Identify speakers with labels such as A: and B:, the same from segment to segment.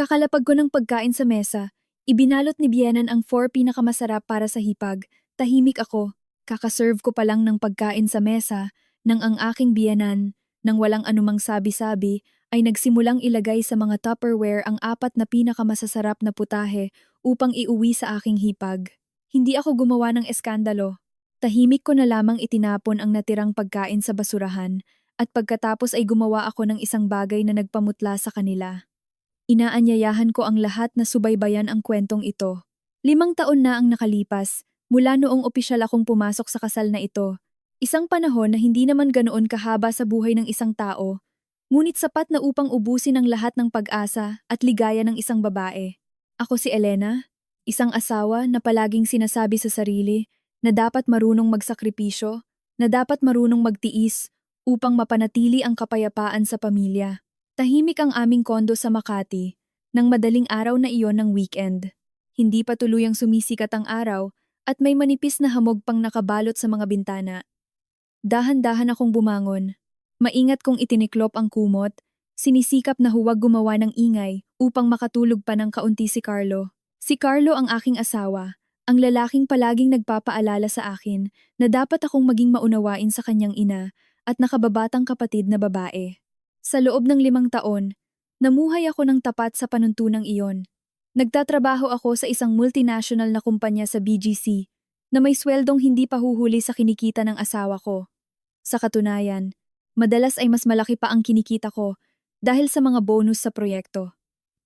A: Kakalapag ko ng pagkain sa mesa, ibinalot ni Bienan ang 4 pinakamasarap para sa hipag. Tahimik ako. Kakaserve ko pa lang ng pagkain sa mesa nang ang aking biyenan, nang walang anumang sabi-sabi, ay nagsimulang ilagay sa mga Tupperware ang 4 pinakamasasarap na putahe upang iuwi sa aking hipag. Hindi ako gumawa ng eskandalo. Tahimik ko na lamang itinapon ang natirang pagkain sa basurahan at pagkatapos ay gumawa ako ng isang bagay na nagpamutla sa kanila. Inaanyayahan ko ang lahat na subaybayan ang kwentong ito. 5 taon na ang nakalipas mula noong opisyal akong pumasok sa kasal na ito. Isang panahon na hindi naman ganoon kahaba sa buhay ng isang tao, ngunit sapat na upang ubusin ang lahat ng pag-asa at ligaya ng isang babae. Ako si Elena, isang asawa na palaging sinasabi sa sarili na dapat marunong magsakripisyo, na dapat marunong magtiis upang mapanatili ang kapayapaan sa pamilya. Tahimik ang aming kondo sa Makati, nang madaling araw na iyon ng weekend. Hindi pa tuluyang sumisikat ang araw at may manipis na hamog pang nakabalot sa mga bintana. Dahan-dahan akong bumangon. Maingat kong itiniklop ang kumot, sinisikap na huwag gumawa ng ingay upang makatulog pa ng kaunti si Carlo. Si Carlo ang aking asawa, ang lalaking palaging nagpapaalala sa akin na dapat akong maging maunawain sa kanyang ina at nakababatang kapatid na babae. Sa loob ng 5 taon, namuhay ako ng tapat sa panuntunang iyon. Nagtatrabaho ako sa isang multinational na kumpanya sa BGC na may sweldong hindi pa huhuli sa kinikita ng asawa ko. Sa katunayan, madalas ay mas malaki pa ang kinikita ko dahil sa mga bonus sa proyekto.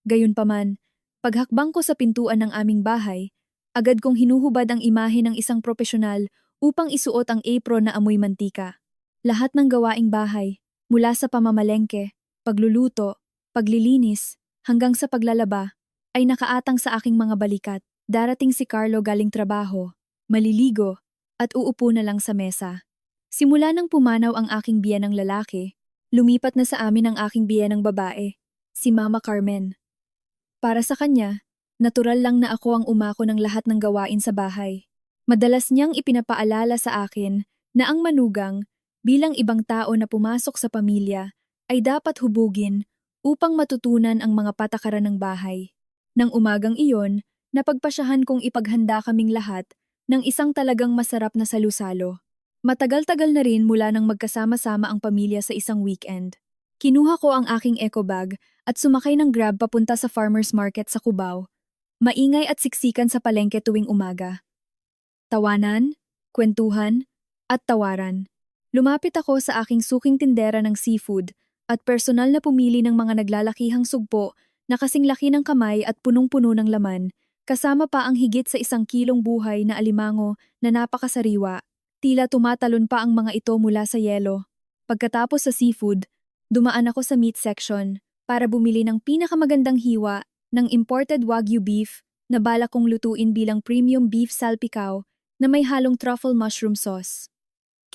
A: Gayunpaman, paghakbang ko sa pintuan ng aming bahay, agad kong hinuhubad ang imahe ng isang propesyonal upang isuot ang apron na amoy mantika. Lahat ng gawaing bahay, mula sa pamamalengke, pagluluto, paglilinis, hanggang sa paglalaba, ay nakaatang sa aking mga balikat. Darating si Carlo galing trabaho, maliligo, at uupo na lang sa mesa. Simula nang pumanaw ang aking biyenang lalaki, lumipat na sa amin ang aking biyenang babae, si Mama Carmen. Para sa kanya, natural lang na ako ang umako ng lahat ng gawain sa bahay. Madalas niyang ipinapaalala sa akin na ang manugang, bilang ibang tao na pumasok sa pamilya, ay dapat hubugin upang matutunan ang mga patakaran ng bahay. Nang umagang iyon, napagpasyahan kong ipaghanda kaming lahat ng isang talagang masarap na salusalo. Matagal-tagal na rin mula nang magkasama-sama ang pamilya sa isang weekend. Kinuha ko ang aking eco bag at sumakay ng Grab papunta sa farmers market sa Cubao. Maingay at siksikan sa palengke tuwing umaga. Tawanan, kwentuhan, at tawaran. Lumapit ako sa aking suking tindera ng seafood at personal na pumili ng mga naglalakihang sugpo na kasing laki ng kamay at punong-puno ng laman, kasama pa ang higit sa 1 kilong buhay na alimango na napakasariwa. Tila tumatalon pa ang mga ito mula sa yelo. Pagkatapos sa seafood, dumaan ako sa meat section para bumili ng pinakamagandang hiwa ng imported Wagyu beef na balak kong lutuin bilang premium beef salpicao na may halong truffle mushroom sauce.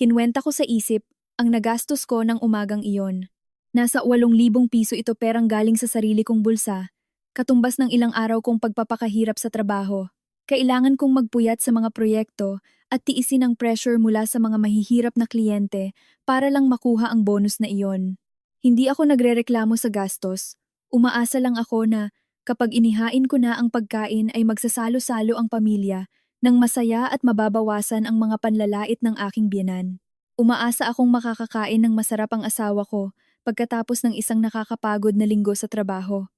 A: Kinwenta ko sa isip ang nagastos ko ng umagang iyon. Nasa 8,000 piso ito perang galing sa sarili kong bulsa, katumbas ng ilang araw kong pagpapakahirap sa trabaho. Kailangan kong magpuyat sa mga proyekto at tiisin ang pressure mula sa mga mahihirap na kliyente para lang makuha ang bonus na iyon. Hindi ako nagrereklamo sa gastos. Umaasa lang ako na kapag inihain ko na ang pagkain ay magsasalo-salo ang pamilya nang masaya at mababawasan ang mga panlalait ng aking biyenan. Umaasa akong makakakain ng masarap ang asawa ko pagkatapos ng isang nakakapagod na linggo sa trabaho.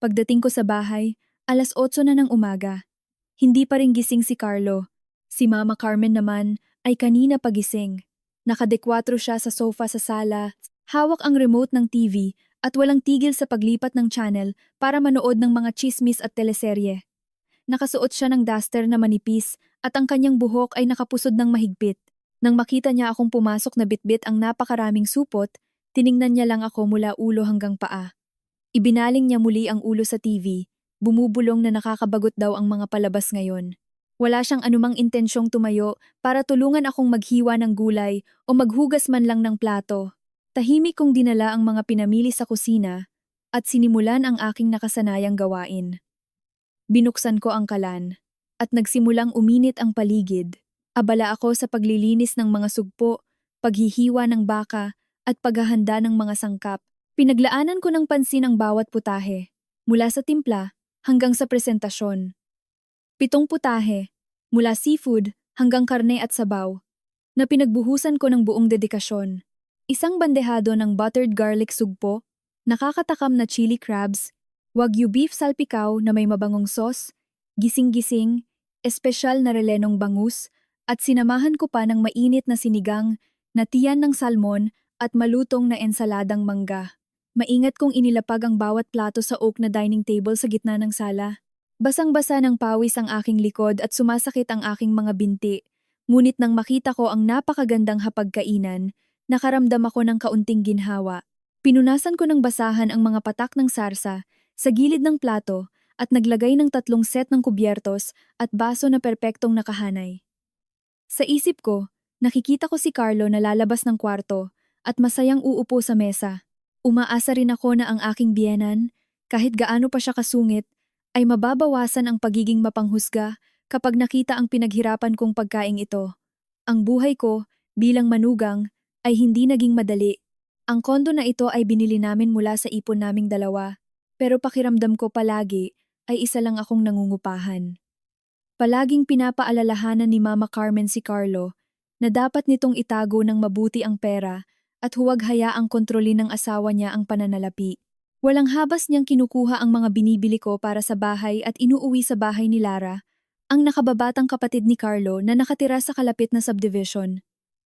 A: Pagdating ko sa bahay, 8:00 na ng umaga. Hindi pa rin gising si Carlo. Si Mama Carmen naman ay kanina pagising. Nakadekwatro siya sa sofa sa sala, hawak ang remote ng TV at walang tigil sa paglipat ng channel para manood ng mga chismis at teleserye. Nakasuot siya ng duster na manipis at ang kanyang buhok ay nakapusod ng mahigpit. Nang makita niya akong pumasok na bitbit ang napakaraming supot, tiningnan niya lang ako mula ulo hanggang paa. Ibinaling niya muli ang ulo sa TV, bumubulong na nakakabagot daw ang mga palabas ngayon. Wala siyang anumang intensyong tumayo para tulungan akong maghiwa ng gulay o maghugas man lang ng plato. Tahimik kong dinala ang mga pinamili sa kusina at sinimulan ang aking nakasanayang gawain. Binuksan ko ang kalan at nagsimulang uminit ang paligid. Abala ako sa paglilinis ng mga sugpo, paghihiwa ng baka at paghahanda ng mga sangkap. Pinaglaanan ko ng pansin ang bawat putahe. mula sa timpla hanggang sa presentasyon. 7 putahe, mula seafood hanggang karne at sabaw, na pinagbuhusan ko ng buong dedikasyon. Isang bandehado ng buttered garlic sugpo, nakakatakam na chili crabs, wagyu beef salpikaw na may mabangong sauce, gising-gising, espesyal na relenong bangus, at sinamahan ko pa ng mainit na sinigang na tiyan ng salmon at malutong na ensaladang mangga. Maingat kong inilapag ang bawat plato sa oak na dining table sa gitna ng sala. Basang-basa ng pawis ang aking likod at sumasakit ang aking mga binti. Ngunit nang makita ko ang napakagandang hapagkainan, nakaramdam ako ng kaunting ginhawa. Pinunasan ko ng basahan ang mga patak ng sarsa sa gilid ng plato at naglagay ng 3 set ng kubyertos at baso na perpektong nakahanay. Sa isip ko, nakikita ko si Carlo na lalabas ng kwarto at masayang uupo sa mesa. Umaasa rin ako na ang aking biyenan, kahit gaano pa siya kasungit, ay mababawasan ang pagiging mapanghusga kapag nakita ang pinaghirapan kong pagkaing ito. Ang buhay ko, bilang manugang, ay hindi naging madali. Ang kondo na ito ay binili namin mula sa ipon naming dalawa, pero pakiramdam ko palagi ay isa lang akong nangungupahan. Palaging pinapaalalahanan ni Mama Carmen si Carlo na dapat nitong itago ng mabuti ang pera at huwag hayaang kontrolin ng asawa niya ang pananalapi. Walang habas niyang kinukuha ang mga binibili ko para sa bahay at inuuwi sa bahay ni Lara, ang nakababatang kapatid ni Carlo na nakatira sa kalapit na subdivision.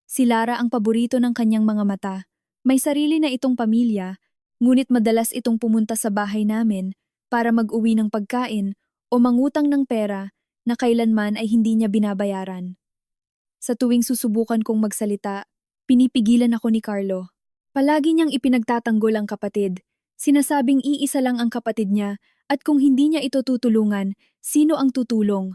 A: Si Lara ang paborito ng kanyang mga mata. May sarili na itong pamilya, ngunit madalas itong pumunta sa bahay namin para mag-uwi ng pagkain o mangutang ng pera na kailanman ay hindi niya binabayaran. Sa tuwing susubukan kong magsalita, pinipigilan ako ni Carlo. Palagi niyang ipinagtatanggol ang kapatid. Sinasabing iisa lang ang kapatid niya at kung hindi niya ito tutulungan, sino ang tutulong?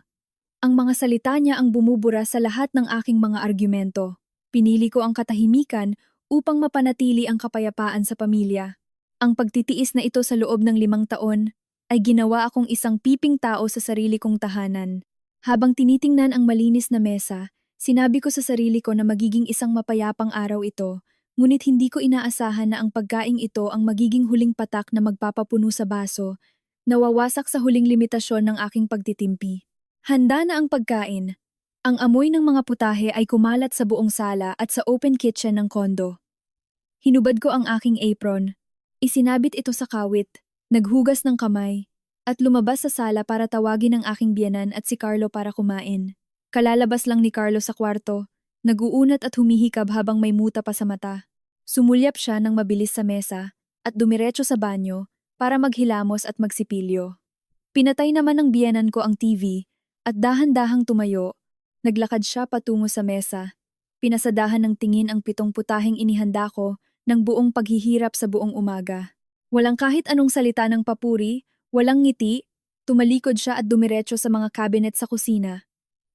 A: Ang mga salita niya ang bumubura sa lahat ng aking mga argumento. Pinili ko ang katahimikan upang mapanatili ang kapayapaan sa pamilya. Ang pagtitiis na ito sa loob ng 5 taon ay ginawa akong isang piping tao sa sarili kong tahanan. Habang tinitingnan ang malinis na mesa, sinabi ko sa sarili ko na magiging isang mapayapang araw ito, ngunit hindi ko inaasahan na ang pagkaing ito ang magiging huling patak na magpapapuno sa baso, nawawasak sa huling limitasyon ng aking pagtitimpi. Handa na ang pagkain. Ang amoy ng mga putahe ay kumalat sa buong sala at sa open kitchen ng kondo. Hinubad ko ang aking apron. Isinabit ito sa kawit, naghugas ng kamay, at lumabas sa sala para tawagin ang aking biyenan at si Carlo para kumain. Kalalabas lang ni Carlo sa kwarto, nag-uunat at humihikab habang may muta pa sa mata. Sumulyap siya ng mabilis sa mesa at dumiretso sa banyo para maghilamos at magsipilyo. Pinatay naman ng biyenan ko ang TV at dahan-dahang tumayo. Naglakad siya patungo sa mesa. Pinasadahan ng tingin ang 7 putaheng inihanda ko ng buong paghihirap sa buong umaga. Walang kahit anong salita ng papuri, walang ngiti, tumalikod siya at dumiretso sa mga cabinet sa kusina.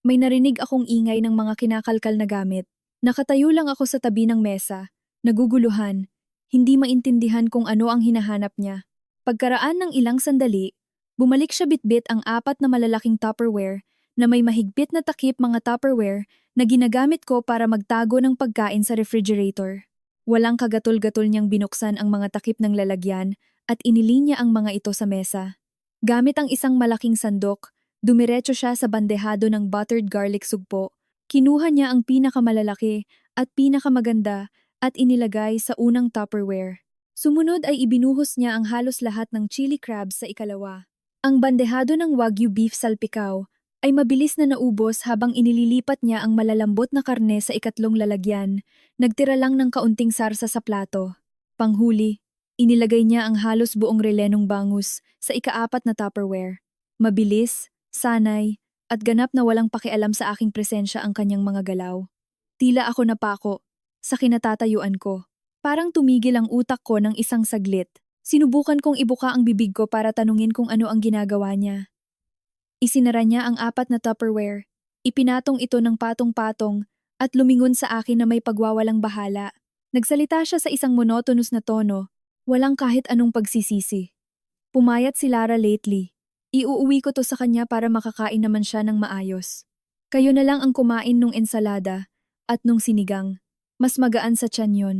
A: May narinig akong ingay ng mga kinakalkal na gamit. Nakatayo lang ako sa tabi ng mesa, naguguluhan, hindi maintindihan kung ano ang hinahanap niya. Pagkaraan ng ilang sandali, bumalik siya bitbit ang 4 na malalaking Tupperware na may mahigpit na takip mga Tupperware na ginagamit ko para magtago ng pagkain sa refrigerator. Walang kagatol-gatol niyang binuksan ang mga takip ng lalagyan at inilinya ang mga ito sa mesa. Gamit ang isang malaking sandok, dumiretso siya sa bandehado ng buttered garlic sugpo. Kinuha niya ang pinakamalalaki at pinakamaganda at inilagay sa unang Tupperware. Sumunod ay ibinuhos niya ang halos lahat ng chili crabs sa ikalawa. Ang bandehado ng wagyu beef salpikaw ay mabilis na naubos habang inililipat niya ang malalambot na karne sa ikatlong lalagyan. Nagtira lang ng kaunting sarsa sa plato. Panghuli, inilagay niya ang halos buong relenong bangus sa ika-4 na Tupperware. Mabilis, sanay, at ganap na walang pakialam sa aking presensya ang kanyang mga galaw. Tila ako napako sa kinatatayuan ko. Parang tumigil ang utak ko ng isang saglit. Sinubukan kong ibuka ang bibig ko para tanungin kung ano ang ginagawa niya. Isinara niya ang 4 na Tupperware. Ipinatong ito ng patong-patong at lumingon sa akin na may pagwawalang bahala. Nagsalita siya sa isang monotonous na tono, walang kahit anong pagsisisi. Pumayat si Lara lately. Iuuwi ko to sa kanya para makakain naman siya ng maayos. Kayo na lang ang kumain nung ensalada at nung sinigang. Mas magaan sa tiyan yun.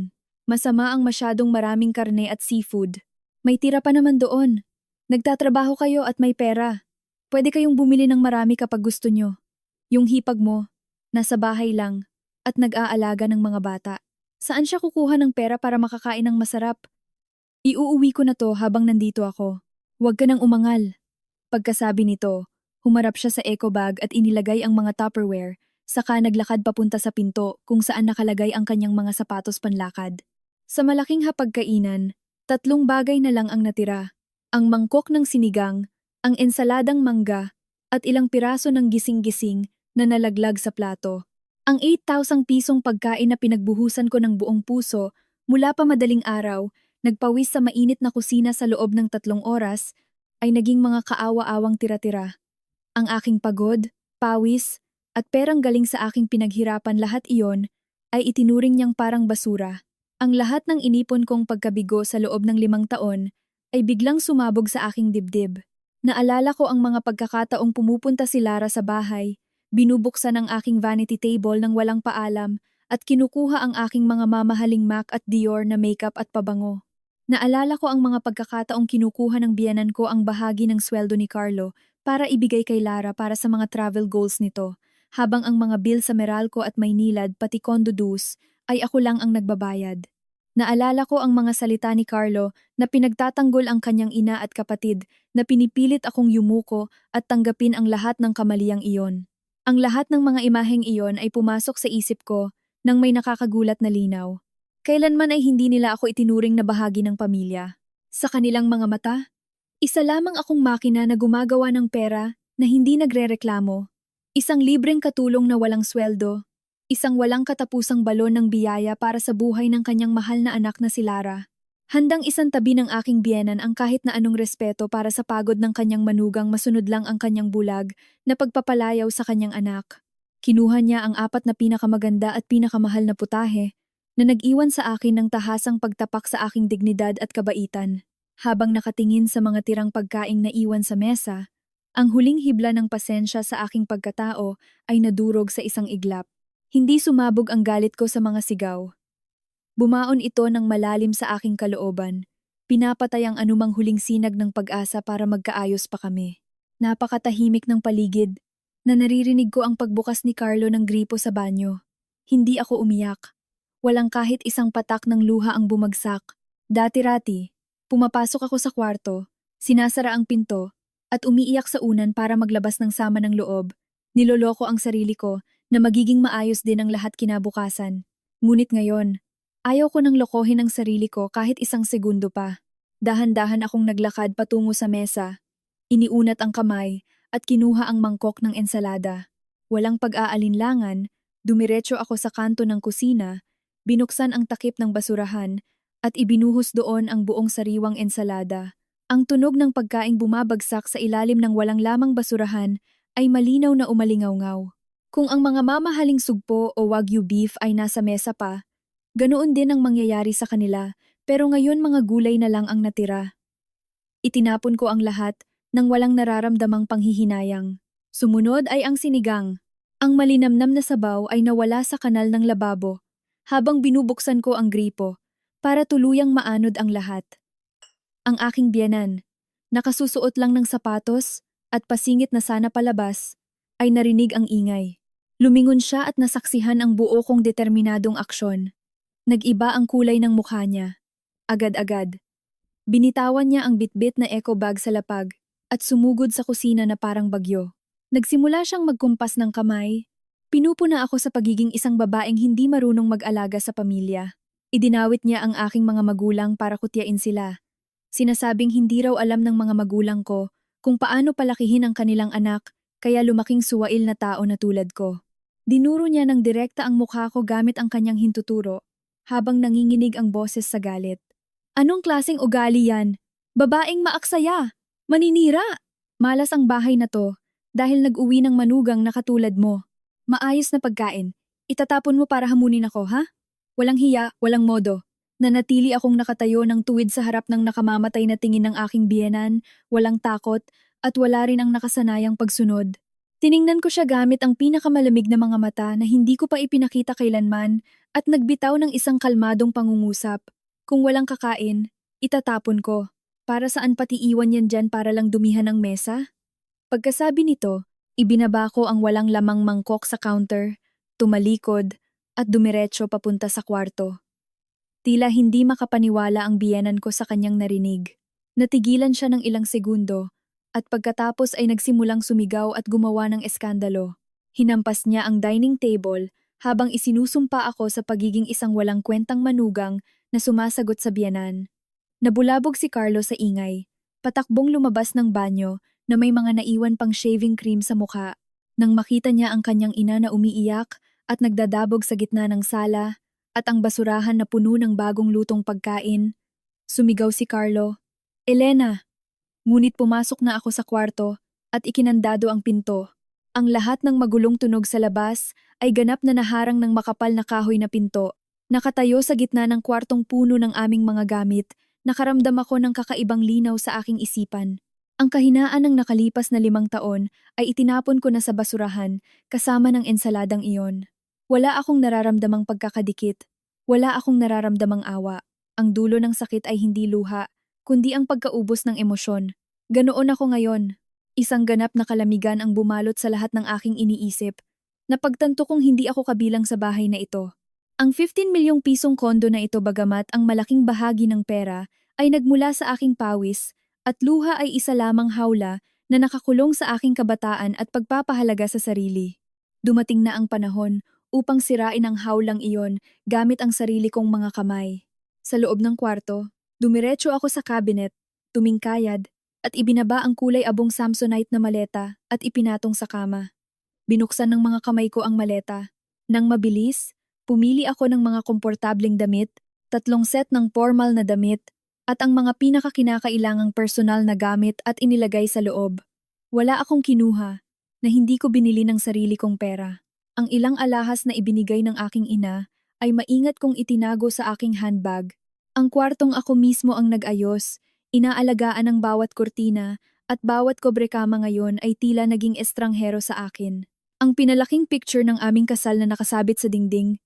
A: Masama ang masyadong maraming karne at seafood. May tira pa naman doon. Nagtatrabaho kayo at may pera. Pwede kayong bumili ng marami kapag gusto nyo. Yung hipag mo, nasa bahay lang, at nag-aalaga ng mga bata. Saan siya kukuha ng pera para makakain ng masarap? Iuuwi ko na to habang nandito ako. Huwag ka nang umangal. Pagkasabi nito, humarap siya sa eco bag at inilagay ang mga Tupperware, saka naglakad papunta sa pinto kung saan nakalagay ang kanyang mga sapatos panlakad. Sa malaking hapagkainan, 3 bagay na lang ang natira. Ang mangkok ng sinigang, ang ensaladang mangga, at ilang piraso ng gising-gising na nalaglag sa plato. Ang 8,000 pisong pagkain na pinagbuhusan ko ng buong puso mula pa madaling araw, nagpawis sa mainit na kusina sa loob ng 3 oras, ay naging mga kaawa-awang tira-tira. Ang aking pagod, pawis, at perang galing sa aking pinaghirapan, lahat iyon ay itinuring niyang parang basura. Ang lahat ng inipon kong pagkabigo sa loob ng 5 taon ay biglang sumabog sa aking dibdib. Naalala ko ang mga pagkakataong pumupunta si Lara sa bahay, binubuksan ang aking vanity table ng walang paalam at kinukuha ang aking mga mamahaling MAC at Dior na makeup at pabango. Naalala ko ang mga pagkakataong kinukuha ng biyenan ko ang bahagi ng sweldo ni Carlo para ibigay kay Lara para sa mga travel goals nito, habang ang mga bill sa Meralco at Maynilad pati condo dues ay ako lang ang nagbabayad. Naalala ko ang mga salita ni Carlo na pinagtatanggol ang kanyang ina at kapatid, na pinipilit akong yumuko at tanggapin ang lahat ng kamaliyang iyon. Ang lahat ng mga imaheng iyon ay pumasok sa isip ko nang may nakakagulat na linaw. Kailanman ay hindi nila ako itinuring na bahagi ng pamilya. Sa kanilang mga mata, isa lamang akong makina na gumagawa ng pera na hindi nagrereklamo. Isang libreng katulong na walang sweldo. Isang walang katapusang balon ng biyaya para sa buhay ng kanyang mahal na anak na si Lara. Handang isantabi ng aking biyenan ang kahit na anong respeto para sa pagod ng kanyang manugang, masunod lang ang kanyang bulag na pagpapalayaw sa kanyang anak. Kinuha niya ang 4 na pinakamaganda at pinakamahal na putahe na nag-iwan sa akin ng tahasang pagtapak sa aking dignidad at kabaitan. Habang nakatingin sa mga tirang pagkaing naiwan sa mesa, ang huling hibla ng pasensya sa aking pagkatao ay nadurog sa isang iglap. Hindi sumabog ang galit ko sa mga sigaw. Bumaon ito ng malalim sa aking kalooban. Pinapatay ang anumang huling sinag ng pag-asa para magkaayos pa kami. Napakatahimik ng paligid na naririnig ko ang pagbukas ni Carlo ng gripo sa banyo. Hindi ako umiyak. Walang kahit isang patak ng luha ang bumagsak. Dati-rati, pumapasok ako sa kwarto, sinasara ang pinto, at umiiyak sa unan para maglabas ng sama ng loob. Niloloko ang sarili ko na magiging maayos din ang lahat kinabukasan. Ngunit ngayon, ayaw ko nang lokohin ang sarili ko kahit isang segundo pa. Dahan-dahan akong naglakad patungo sa mesa. Iniunat ang kamay at kinuha ang mangkok ng ensalada. Walang pag-aalinlangan, dumiretso ako sa kanto ng kusina, binuksan ang takip ng basurahan at ibinuhos doon ang buong sariwang ensalada. Ang tunog ng pagkaing bumabagsak sa ilalim ng walang lamang basurahan ay malinaw na umalingaw-ngaw. Kung ang mga mamahaling sugpo o wagyu beef ay nasa mesa pa, ganoon din ang mangyayari sa kanila, pero ngayon mga gulay na lang ang natira. Itinapon ko ang lahat nang walang nararamdamang panghihinayang. Sumunod ay ang sinigang. Ang malinamnam na sabaw ay nawala sa kanal ng lababo habang binubuksan ko ang gripo para tuluyang maanod ang lahat. Ang aking biyenan, nakasusuot lang ng sapatos at pasingit na sana palabas, ay narinig ang ingay. Lumingon siya at nasaksihan ang buo kong determinadong aksyon. Nag-iba ang kulay ng mukha niya. Agad-agad. Binitawan niya ang bitbit na eco bag sa lapag at sumugod sa kusina na parang bagyo. Nagsimula siyang magkumpas ng kamay. Pinupuna ako sa pagiging isang babaeng hindi marunong mag-alaga sa pamilya. Idinawit niya ang aking mga magulang para kutyain sila. Sinasabing hindi raw alam ng mga magulang ko kung paano palakihin ang kanilang anak, kaya lumaking suwail na tao na tulad ko. Dinuro niya ng direkta ang mukha ko gamit ang kanyang hintuturo, habang nanginginig ang boses sa galit. Anong klaseng ugali yan? Babaeng maaksaya! Maninira! Malas ang bahay na to dahil nag-uwi ng manugang na katulad mo. Maayos na pagkain. Itatapon mo para hamunin ako, ha? Walang hiya, walang modo. Nanatili akong nakatayo ng tuwid sa harap ng nakamamatay na tingin ng aking biyenan, walang takot, at wala rin ang nakasanayang pagsunod. Tiningnan ko siya gamit ang pinakamalamig na mga mata na hindi ko pa ipinakita kailanman at nagbitaw ng isang kalmadong pangungusap. Kung walang kakain, itatapon ko. Para saan pati iwan yan dyan para lang dumihan ng mesa? Pagkasabi nito, ibinaba ko ang walang lamang mangkok sa counter, tumalikod, at dumiretso papunta sa kwarto. Tila hindi makapaniwala ang biyenan ko sa kanyang narinig. Natigilan siya ng ilang segundo, at pagkatapos ay nagsimulang sumigaw at gumawa ng eskandalo. Hinampas niya ang dining table habang isinusumpa ako sa pagiging isang walang kwentang manugang na sumasagot sa biyenan. Nabulabog si Carlo sa ingay. Patakbong lumabas ng banyo na may mga naiwan pang shaving cream sa mukha. Nang makita niya ang kanyang ina na umiiyak at nagdadabog sa gitna ng sala at ang basurahan na puno ng bagong lutong pagkain, sumigaw si Carlo, "Elena!" Ngunit pumasok na ako sa kwarto at ikinandado ang pinto. Ang lahat ng magulong tunog sa labas ay ganap na naharang ng makapal na kahoy na pinto. Nakatayo sa gitna ng kwartong puno ng aming mga gamit, nakaramdam ako ng kakaibang linaw sa aking isipan. Ang kahinaan ng nakalipas na 5 taon ay itinapon ko na sa basurahan kasama ng ensaladang iyon. Wala akong nararamdamang pagkakadikit. Wala akong nararamdamang awa. Ang dulo ng sakit ay hindi luha, kundi ang pagkaubos ng emosyon. Ganoon ako ngayon. Isang ganap na kalamigan ang bumalot sa lahat ng aking iniisip. Napagtanto kong hindi ako kabilang sa bahay na ito. Ang 15 milyong pisong kondo na ito bagamat ang malaking bahagi ng pera ay nagmula sa aking pawis at luha ay isa lamang hawla na nakakulong sa aking kabataan at pagpapahalaga sa sarili. Dumating na ang panahon upang sirain ang hawlang iyon gamit ang sarili kong mga kamay. Sa loob ng kwarto, dumiretso ako sa cabinet, tumingkayad, at ibinaba ang kulay abong Samsonite na maleta at ipinatong sa kama. Binuksan ng mga kamay ko ang maleta. Nang mabilis, pumili ako ng mga komportableng damit, 3 set ng formal na damit, at ang mga pinakakinakailangang personal na gamit at inilagay sa loob. Wala akong kinuha na hindi ko binili ng sarili kong pera. Ang ilang alahas na ibinigay ng aking ina ay maingat kong itinago sa aking handbag. Ang kwartong ako mismo ang nag-ayos, inaalagaan ang bawat kurtina at bawat kobrekama ngayon ay tila naging estranghero sa akin. Ang pinalaking picture ng aming kasal na nakasabit sa dingding,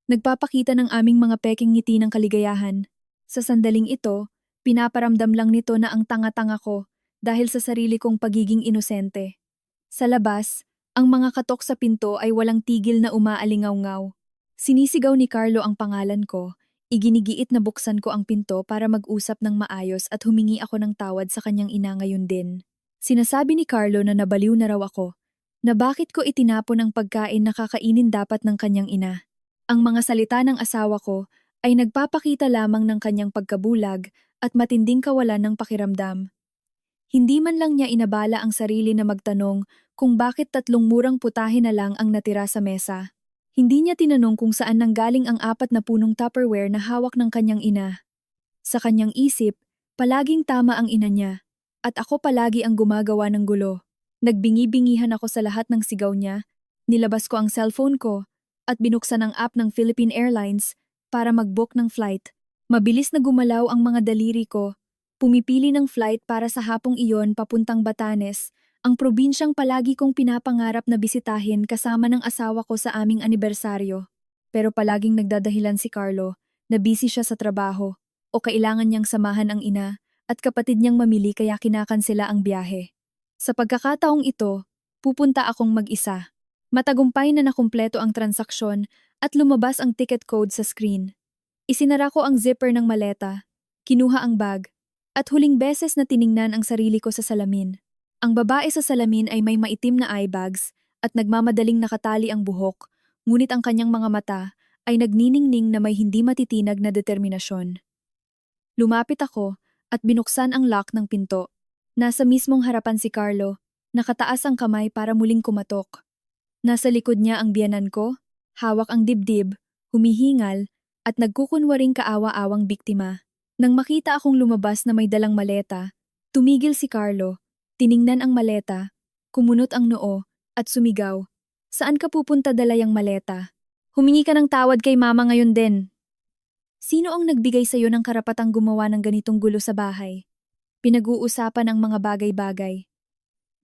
A: nagpapakita ng aming mga peking ngiti ng kaligayahan. Sa sandaling ito, pinaparamdam lang nito na ang tanga-tanga ko dahil sa sarili kong pagiging inosente. Sa labas, ang mga katok sa pinto ay walang tigil na umaalingaw-ngaw. Sinisigaw ni Carlo ang pangalan ko, iginigiit na buksan ko ang pinto para mag-usap ng maayos at humingi ako ng tawad sa kanyang ina ngayon din. Sinasabi ni Carlo na nabaliw na raw ako, na bakit ko itinapon ang pagkain na kakainin dapat ng kanyang ina. Ang mga salita ng asawa ko ay nagpapakita lamang ng kanyang pagkabulag at matinding kawalan ng pakiramdam. Hindi man lang niya inabala ang sarili na magtanong kung bakit 3 murang putahe na lang ang natira sa mesa. Hindi niya tinanong kung saan nanggaling ang 4 na punong Tupperware na hawak ng kanyang ina. Sa kanyang isip, palaging tama ang ina niya, at ako palagi ang gumagawa ng gulo. Nagbingi-bingihan ako sa lahat ng sigaw niya, nilabas ko ang cellphone ko, at binuksan ang app ng Philippine Airlines para mag-book ng flight. Mabilis na gumalaw ang mga daliri ko, pumipili ng flight para sa hapong iyon papuntang Batanes, ang probinsyang palagi kong pinapangarap na bisitahin kasama ng asawa ko sa aming anibersaryo. Pero palaging nagdadahilan si Carlo na busy siya sa trabaho o kailangan niyang samahan ang ina at kapatid niyang mamili kaya kinakansela ang biyahe. Sa pagkakataong ito, pupunta akong mag-isa. Matagumpay na nakumpleto ang transaksyon at lumabas ang ticket code sa screen. Isinara ko ang zipper ng maleta, kinuha ang bag, at huling beses na tiningnan ang sarili ko sa salamin. Ang babae sa salamin ay may maitim na eye bags at nagmamadaling nakatali ang buhok, ngunit ang kanyang mga mata ay nagniningning na may hindi matitinag na determinasyon. Lumapit ako at binuksan ang lock ng pinto. Nasa mismong harapan si Carlo, nakataas ang kamay para muling kumatok. Nasa likod niya ang biyenan ko, hawak ang dibdib, humihingal, at nagkukunwaring kaawa-awang biktima. Nang makita akong lumabas na may dalang maleta, tumigil si Carlo, tiningnan ang maleta, kumunot ang noo, at sumigaw. "Saan ka pupunta dala yang maleta? Humingi ka ng tawad kay mama ngayon din." Sino ang nagbigay sa iyo ng karapatang gumawa ng ganitong gulo sa bahay? Pinag-uusapan ang mga bagay-bagay.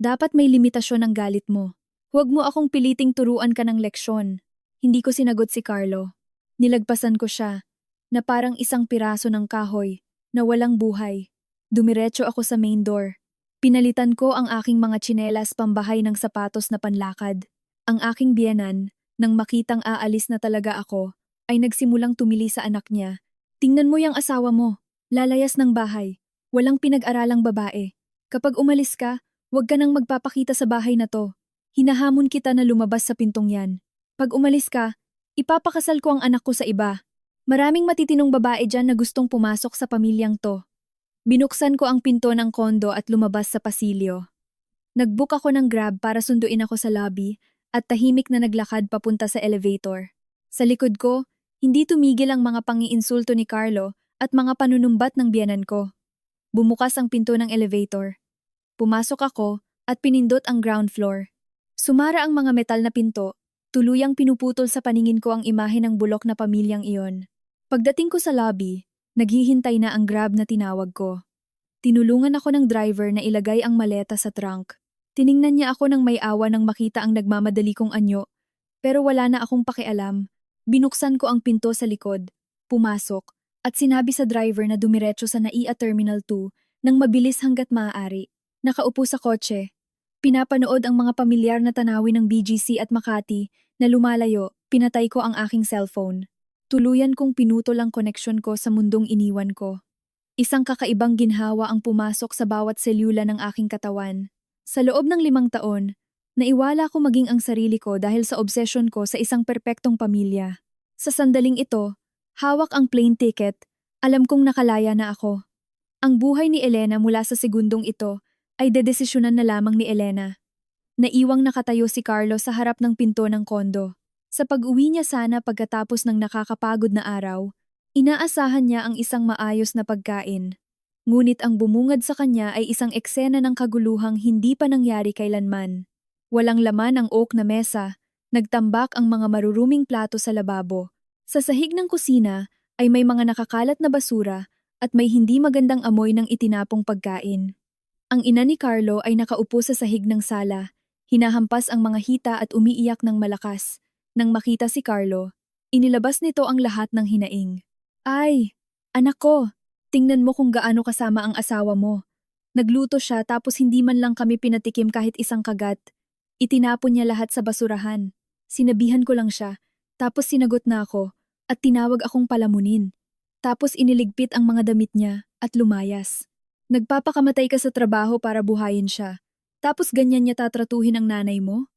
A: Dapat may limitasyon ang galit mo. Huwag mo akong piliting turuan ka ng leksyon. Hindi ko sinagot si Carlo. Nilagpasan ko siya, na parang isang piraso ng kahoy, na walang buhay. Dumiretso ako sa main door. Pinalitan ko ang aking mga tsinelas pambahay ng sapatos na panlakad. Ang aking biyenan, nang makitang aalis na talaga ako, ay nagsimulang tumili sa anak niya. Tingnan mo yung asawa mo. Lalayas ng bahay. Walang pinag-aralang babae. Kapag umalis ka, huwag ka nang magpapakita sa bahay na to. Hinahamon kita na lumabas sa pintong yan. Pag umalis ka, ipapakasal ko ang anak ko sa iba. Maraming matitinong babae dyan na gustong pumasok sa pamilyang to. Binuksan ko ang pinto ng kondo at lumabas sa pasilyo. Nag-book ako ng Grab para sunduin ako sa lobby at tahimik na naglakad papunta sa elevator. Sa likod ko, hindi tumigil ang mga pangiinsulto ni Carlo at mga panunumbat ng biyenan ko. Bumukas ang pinto ng elevator. Pumasok ako at pinindot ang ground floor. Sumara ang mga metal na pinto, tuluyang pinuputol sa paningin ko ang imahe ng bulok na pamilyang iyon. Pagdating ko sa lobby, naghihintay na ang Grab na tinawag ko. Tinulungan ako ng driver na ilagay ang maleta sa trunk. Tiningnan niya ako ng may awa nang makita ang nagmamadali kong anyo, pero wala na akong pakialam. Binuksan ko ang pinto sa likod, pumasok, at sinabi sa driver na dumiretso sa NAIA Terminal 2 nang mabilis hanggat maaari. Nakaupo sa kotse. Pinapanood ang mga pamilyar na tanawin ng BGC at Makati na lumalayo, pinatay ko ang aking cellphone. Tuluyan kong pinutol ang koneksyon ko sa mundong iniwan ko. Isang kakaibang ginhawa ang pumasok sa bawat selula ng aking katawan. Sa loob ng 5 taon, naiwala ko maging ang sarili ko dahil sa obsession ko sa isang perpektong pamilya. Sa sandaling ito, hawak ang plane ticket, alam kong nakalaya na ako. Ang buhay ni Elena mula sa segundong ito ay dedesisyonan na lamang ni Elena. Naiwang nakatayo si Carlo sa harap ng pinto ng kondo. Sa pag-uwi niya sana pagkatapos ng nakakapagod na araw, inaasahan niya ang isang maayos na pagkain. Ngunit ang bumungad sa kanya ay isang eksena ng kaguluhang hindi pa nangyari kailanman. Walang laman ang oak na mesa, nagtambak ang mga maruruming plato sa lababo. Sa sahig ng kusina ay may mga nakakalat na basura at may hindi magandang amoy ng itinapong pagkain. Ang ina ni Carlo ay nakaupo sa sahig ng sala, hinahampas ang mga hita at umiiyak ng malakas. Nang makita si Carlo, inilabas nito ang lahat ng hinaing. Ay, anak ko, tingnan mo kung gaano kasama ang asawa mo. Nagluto siya tapos hindi man lang kami pinatikim kahit isang kagat. Itinapon niya lahat sa basurahan. Sinabihan ko lang siya, tapos sinagot na ako at tinawag akong palamunin. Tapos iniligpit ang mga damit niya at lumayas. Nagpapakamatay ka sa trabaho para buhayin siya. Tapos ganyan niya tatratuhin ang nanay mo?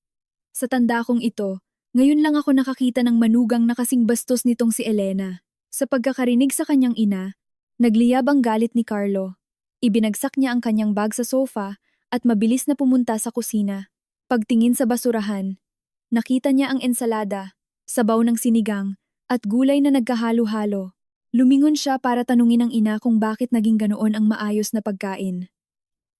A: Sa tanda kong ito, ngayon lang ako nakakita ng manugang na kasing bastos nitong si Elena. Sa pagkakarinig sa kanyang ina, nagliyab ang galit ni Carlo. Ibinagsak niya ang kanyang bag sa sofa at mabilis na pumunta sa kusina. Pagtingin sa basurahan, nakita niya ang ensalada, sabaw ng sinigang, at gulay na nagkahalo-halo. Lumingon siya para tanungin ang ina kung bakit naging ganoon ang maayos na pagkain.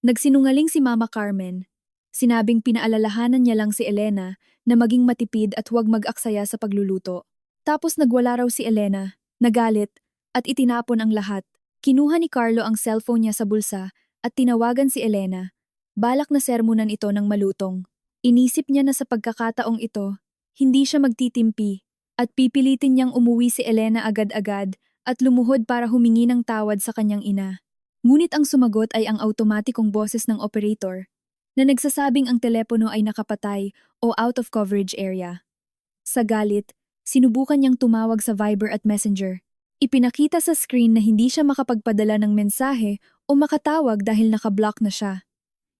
A: Nagsinungaling si Mama Carmen. Sinabing pinaalalahanan niya lang si Elena na maging matipid at huwag mag-aksaya sa pagluluto. Tapos nagwala raw si Elena, nagalit, at itinapon ang lahat. Kinuha ni Carlo ang cellphone niya sa bulsa at tinawagan si Elena. Balak na sermonan ito ng malutong. Inisip niya na sa pagkakataong ito, hindi siya magtitimpi at pipilitin niyang umuwi si Elena agad-agad at lumuhod para humingi ng tawad sa kanyang ina. Ngunit ang sumagot ay ang automatikong boses ng operator na nagsasabing ang telepono ay nakapatay o out of coverage area. Sa galit, sinubukan niyang tumawag sa Viber at Messenger. Ipinakita sa screen na hindi siya makapagpadala ng mensahe o makatawag dahil nakablock na siya.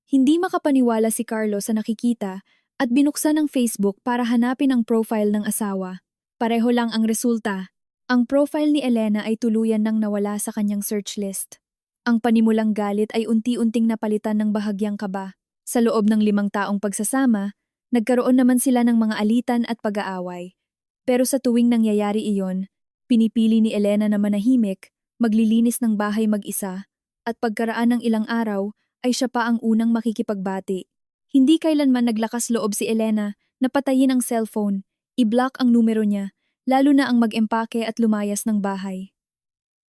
A: Hindi makapaniwala si Carlo sa nakikita at binuksan ang Facebook para hanapin ang profile ng asawa. Pareho lang ang resulta. Ang profile ni Elena ay tuluyan nang nawala sa kanyang search list. Ang panimulang galit ay unti-unting napalitan ng bahagyang kaba. Sa loob ng 5 taong pagsasama, nagkaroon naman sila ng mga alitan at pag-aaway. Pero sa tuwing nangyayari iyon, pinipili ni Elena na manahimik, maglilinis ng bahay mag-isa, at pagkaraan ng ilang araw ay siya pa ang unang makikipagbati. Hindi kailanman naglakas loob si Elena na patayin ang cellphone, i-block ang numero niya, lalo na ang mag-empake at lumayas ng bahay.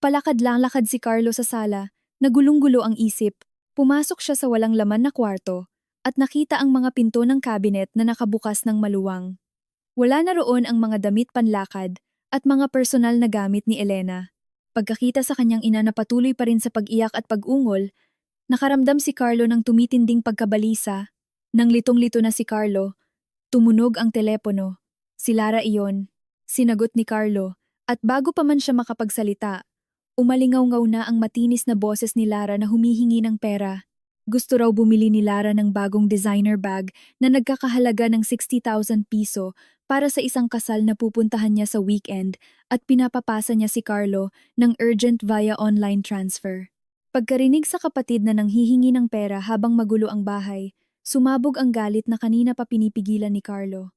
A: Palakad-lakad si Carlo sa sala, nagulong-gulo ang isip. Pumasok siya sa walang laman na kwarto at nakita ang mga pinto ng cabinet na nakabukas ng maluwang. Wala na roon ang mga damit panlakad at mga personal na gamit ni Elena. Pagkakita sa kanyang ina na patuloy pa rin sa pag-iyak at pag-ungol, nakaramdam si Carlo ng tumitinding pagkabalisa. Nang litong-lito na si Carlo, tumunog ang telepono. Si Lara iyon. Sinagot ni Carlo, at bago pa man siya makapagsalita, umalingaw-ngaw na ang matinis na boses ni Lara na humihingi ng pera. Gusto raw bumili ni Lara ng bagong designer bag na nagkakahalaga ng 60,000 piso para sa isang kasal na pupuntahan niya sa weekend at pinapapasa niya si Carlo ng urgent via online transfer. Pagkarinig sa kapatid na nanghihingi ng pera habang magulo ang bahay, sumabog ang galit na kanina pa pinipigilan ni Carlo.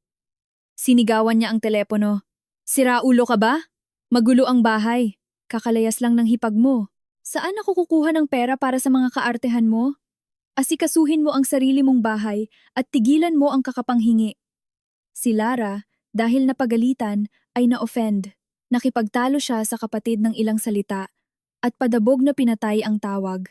A: Sinigawan niya ang telepono. "Sira ulo ka ba? Magulo ang bahay. Kakalayas lang ng hipag mo. Saan ako kukuha ng pera para sa mga kaartehan mo? Asikasuhin mo ang sarili mong bahay at tigilan mo ang kakapanghingi." Si Lara, dahil napagalitan, ay na-offend. Nakipagtalo siya sa kapatid ng ilang salita at padabog na pinatay ang tawag.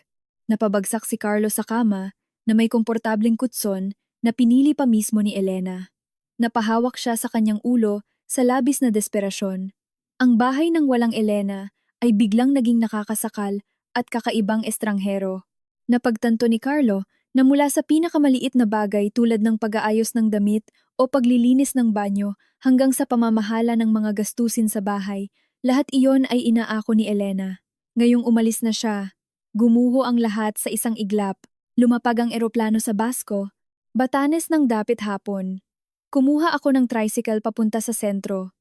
A: Napabagsak si Carlo sa kama na may komportableng kutson na pinili pa mismo ni Elena. Napahawak siya sa kanyang ulo sa labis na desperasyon. Ang bahay ng walang Elena ay biglang naging nakakasakal at kakaibang estranghero. Napagtanto ni Carlo na mula sa pinakamaliit na bagay tulad ng pag-aayos ng damit o paglilinis ng banyo hanggang sa pamamahala ng mga gastusin sa bahay, lahat iyon ay inaako ni Elena. Ngayong umalis na siya, gumuho ang lahat sa isang iglap. Lumapag ang eroplano sa Basco, Batanes ng dapit hapon. Kumuha ako ng tricycle papunta sa sentro.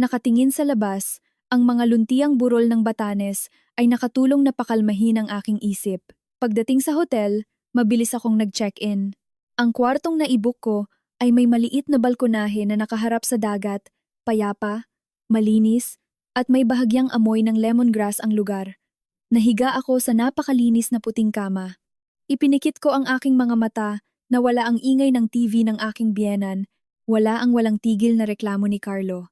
A: Nakatingin sa labas, ang mga luntiang burol ng Batanes ay nakatulong na pakalmahin ang aking isip. Pagdating sa hotel, mabilis akong nag-check-in. Ang kwartong naibuk ko ay may maliit na balkonahe na nakaharap sa dagat, payapa, malinis, at may bahagyang amoy ng lemongrass ang lugar. Nahiga ako sa napakalinis na puting kama. Ipinikit ko ang aking mga mata na wala ang ingay ng TV ng aking biyenan, wala ang walang tigil na reklamo ni Carlo.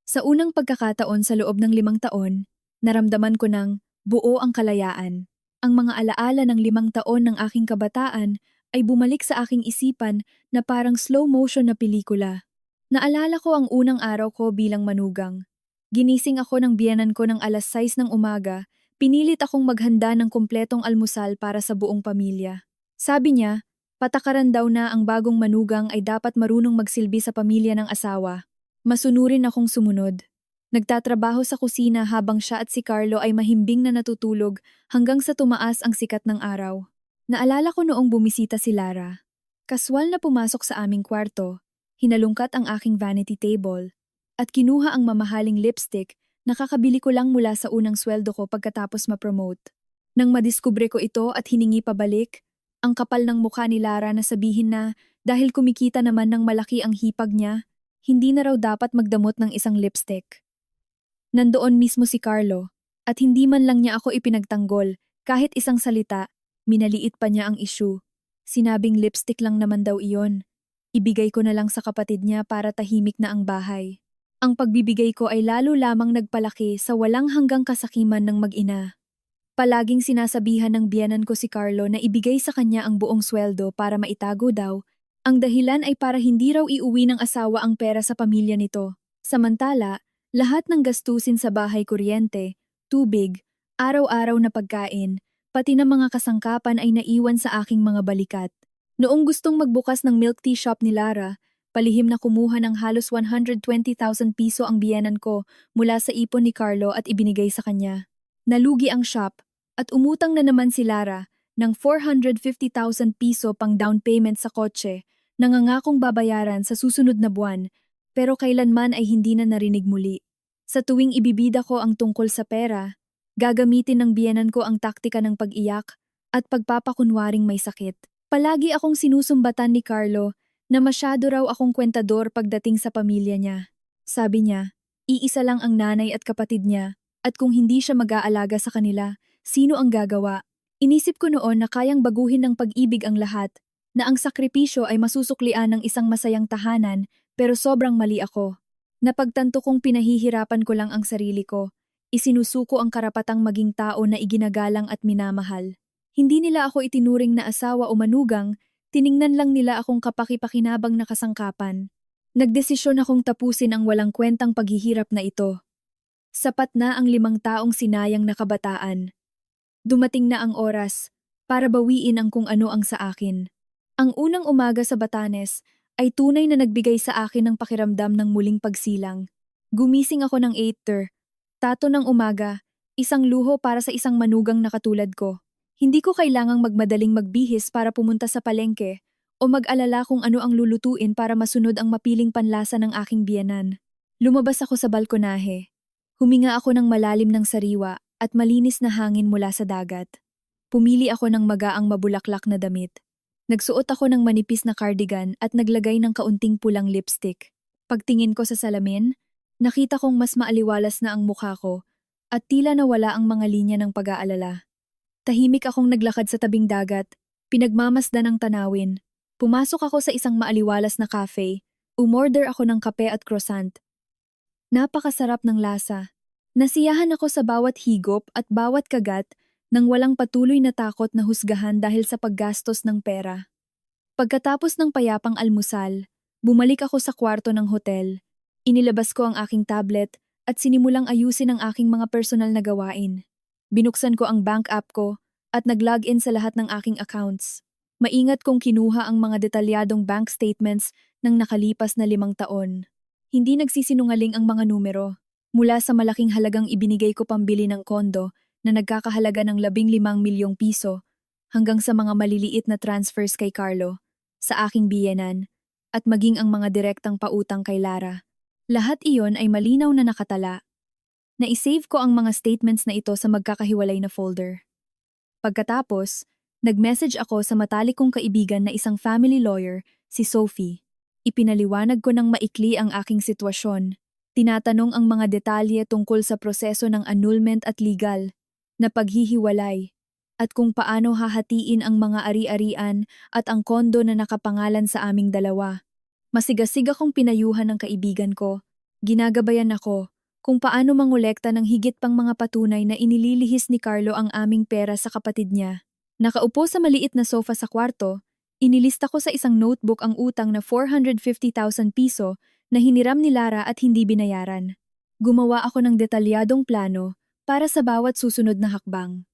A: Sa unang pagkakataon sa loob ng 5 taon, naramdaman ko ng buo ang kalayaan. Ang mga alaala ng 5 taon ng aking kabataan ay bumalik sa aking isipan na parang slow motion na pelikula. Naalala ko ang unang araw ko bilang manugang. Ginising ako ng biyenan ko ng 6:00 ng umaga, pinilit akong maghanda ng kumpletong almusal para sa buong pamilya. Sabi niya, patakaran daw na ang bagong manugang ay dapat marunong magsilbi sa pamilya ng asawa. Masunurin akong sumunod. Nagtatrabaho sa kusina habang siya at si Carlo ay mahimbing na natutulog hanggang sa tumaas ang sikat ng araw. Naalala ko noong bumisita si Lara. Kaswal na pumasok sa aming kwarto, hinalungkat ang aking vanity table, at kinuha ang mamahaling lipstick na kakabili ko lang mula sa unang sweldo ko pagkatapos ma-promote. Nang madiskubre ko ito at hiningi pabalik, ang kapal ng mukha ni Lara na sabihin na dahil kumikita naman ng malaki ang hipag niya, hindi na raw dapat magdamot ng isang lipstick. Nandoon mismo si Carlo, at hindi man lang niya ako ipinagtanggol, kahit isang salita, minaliit pa niya ang issue. Sinabing lipstick lang naman daw iyon. Ibigay ko na lang sa kapatid niya para tahimik na ang bahay. Ang pagbibigay ko ay lalo lamang nagpalaki sa walang hanggang kasakiman ng mag-ina. Palaging sinasabihan ng biyenan ko si Carlo na ibigay sa kanya ang buong sweldo para maitago daw. Ang dahilan ay para hindi raw iuwi ng asawa ang pera sa pamilya nito. Samantala, lahat ng gastusin sa bahay, kuryente, tubig, araw-araw na pagkain, pati na mga kasangkapan ay naiwan sa aking mga balikat. Noong gustong magbukas ng milk tea shop ni Lara, palihim na kumuha ng halos 120,000 piso ang biyenan ko mula sa ipon ni Carlo at ibinigay sa kanya. Nalugi ang shop at umutang na naman si Lara ng 450,000 piso pang down payment sa kotse, nangangakong babayaran sa susunod na buwan, pero kailanman ay hindi na narinig muli. Sa tuwing ibibida ko ang tungkol sa pera, gagamitin ng biyenan ko ang taktika ng pag-iyak at pagpapakunwaring may sakit. Palagi akong sinusumbatan ni Carlo na masyado raw akong kwentador pagdating sa pamilya niya. Sabi niya, iisa lang ang nanay at kapatid niya, at kung hindi siya mag-aalaga sa kanila, sino ang gagawa? Inisip ko noon na kayang baguhin ng pag-ibig ang lahat, na ang sakripisyo ay masusuklian ng isang masayang tahanan, pero sobrang mali ako. Napagtanto kong pinahihirapan ko lang ang sarili ko. Isinusuko ang karapatang maging tao na iginagalang at minamahal. Hindi nila ako itinuring na asawa o manugang, tiningnan lang nila akong kapaki-pakinabang na kasangkapan. Nagdesisyon akong tapusin ang walang kwentang paghihirap na ito. Sapat na ang 5 taong sinayang na kabataan. Dumating na ang oras para bawiin ang kung ano ang sa akin. Ang unang umaga sa Batanes ay tunay na nagbigay sa akin ng pakiramdam ng muling pagsilang. Gumising ako ng 8:00, tato ng umaga, isang luho para sa isang manugang na katulad ko. Hindi ko kailangang magmadaling magbihis para pumunta sa palengke o mag-alala kung ano ang lulutuin para masunod ang mapiling panlasa ng aking biyenan. Lumabas ako sa balkonahe. Huminga ako ng malalim ng sariwa at malinis na hangin mula sa dagat. Pumili ako ng magaang mabulaklak na damit. Nagsuot ako ng manipis na cardigan at naglagay ng kaunting pulang lipstick. Pagtingin ko sa salamin, nakita kong mas maaliwalas na ang mukha ko at tila nawala ang mga linya ng pag-aalala. Tahimik akong naglakad sa tabing dagat, pinagmamasdan ang tanawin. Pumasok ako sa isang maaliwalas na cafe, umorder ako ng kape at croissant. Napakasarap ng lasa. Nasiyahan ako sa bawat higop at bawat kagat nang walang patuloy na takot na husgahan dahil sa paggastos ng pera. Pagkatapos ng payapang almusal, bumalik ako sa kwarto ng hotel. Inilabas ko ang aking tablet at sinimulang ayusin ang aking mga personal na gawain. Binuksan ko ang bank app ko at nag-login sa lahat ng aking accounts. Maingat kong kinuha ang mga detalyadong bank statements ng nakalipas na 5 taon. Hindi nagsisinungaling ang mga numero. Mula sa malaking halagang ibinigay ko pambili ng kondo na nagkakahalaga ng 15 milyong piso hanggang sa mga maliliit na transfers kay Carlo, sa aking biyenan, at maging ang mga direktang pautang kay Lara. Lahat iyon ay malinaw na nakatala. Na-save ko ang mga statements na ito sa magkakahiwalay na folder. Pagkatapos, nag-message ako sa matalik kong kaibigan na isang family lawyer, si Sophie. Ipinaliwanag ko ng maikli ang aking sitwasyon. Tinatanong ang mga detalye tungkol sa proseso ng annulment at legal, na paghihiwalay, at kung paano hahatiin ang mga ari-arian at ang kondo na nakapangalan sa aming dalawa. Masigasig akong pinayuhan ng kaibigan ko. Ginagabayan ako kung paano mangolekta ng higit pang mga patunay na inililihis ni Carlo ang aming pera sa kapatid niya. Nakaupo sa maliit na sofa sa kwarto, inilista ko sa isang notebook ang utang na 450,000 piso na hiniram ni Lara at hindi binayaran. Gumawa ako ng detalyadong plano para sa bawat susunod na hakbang.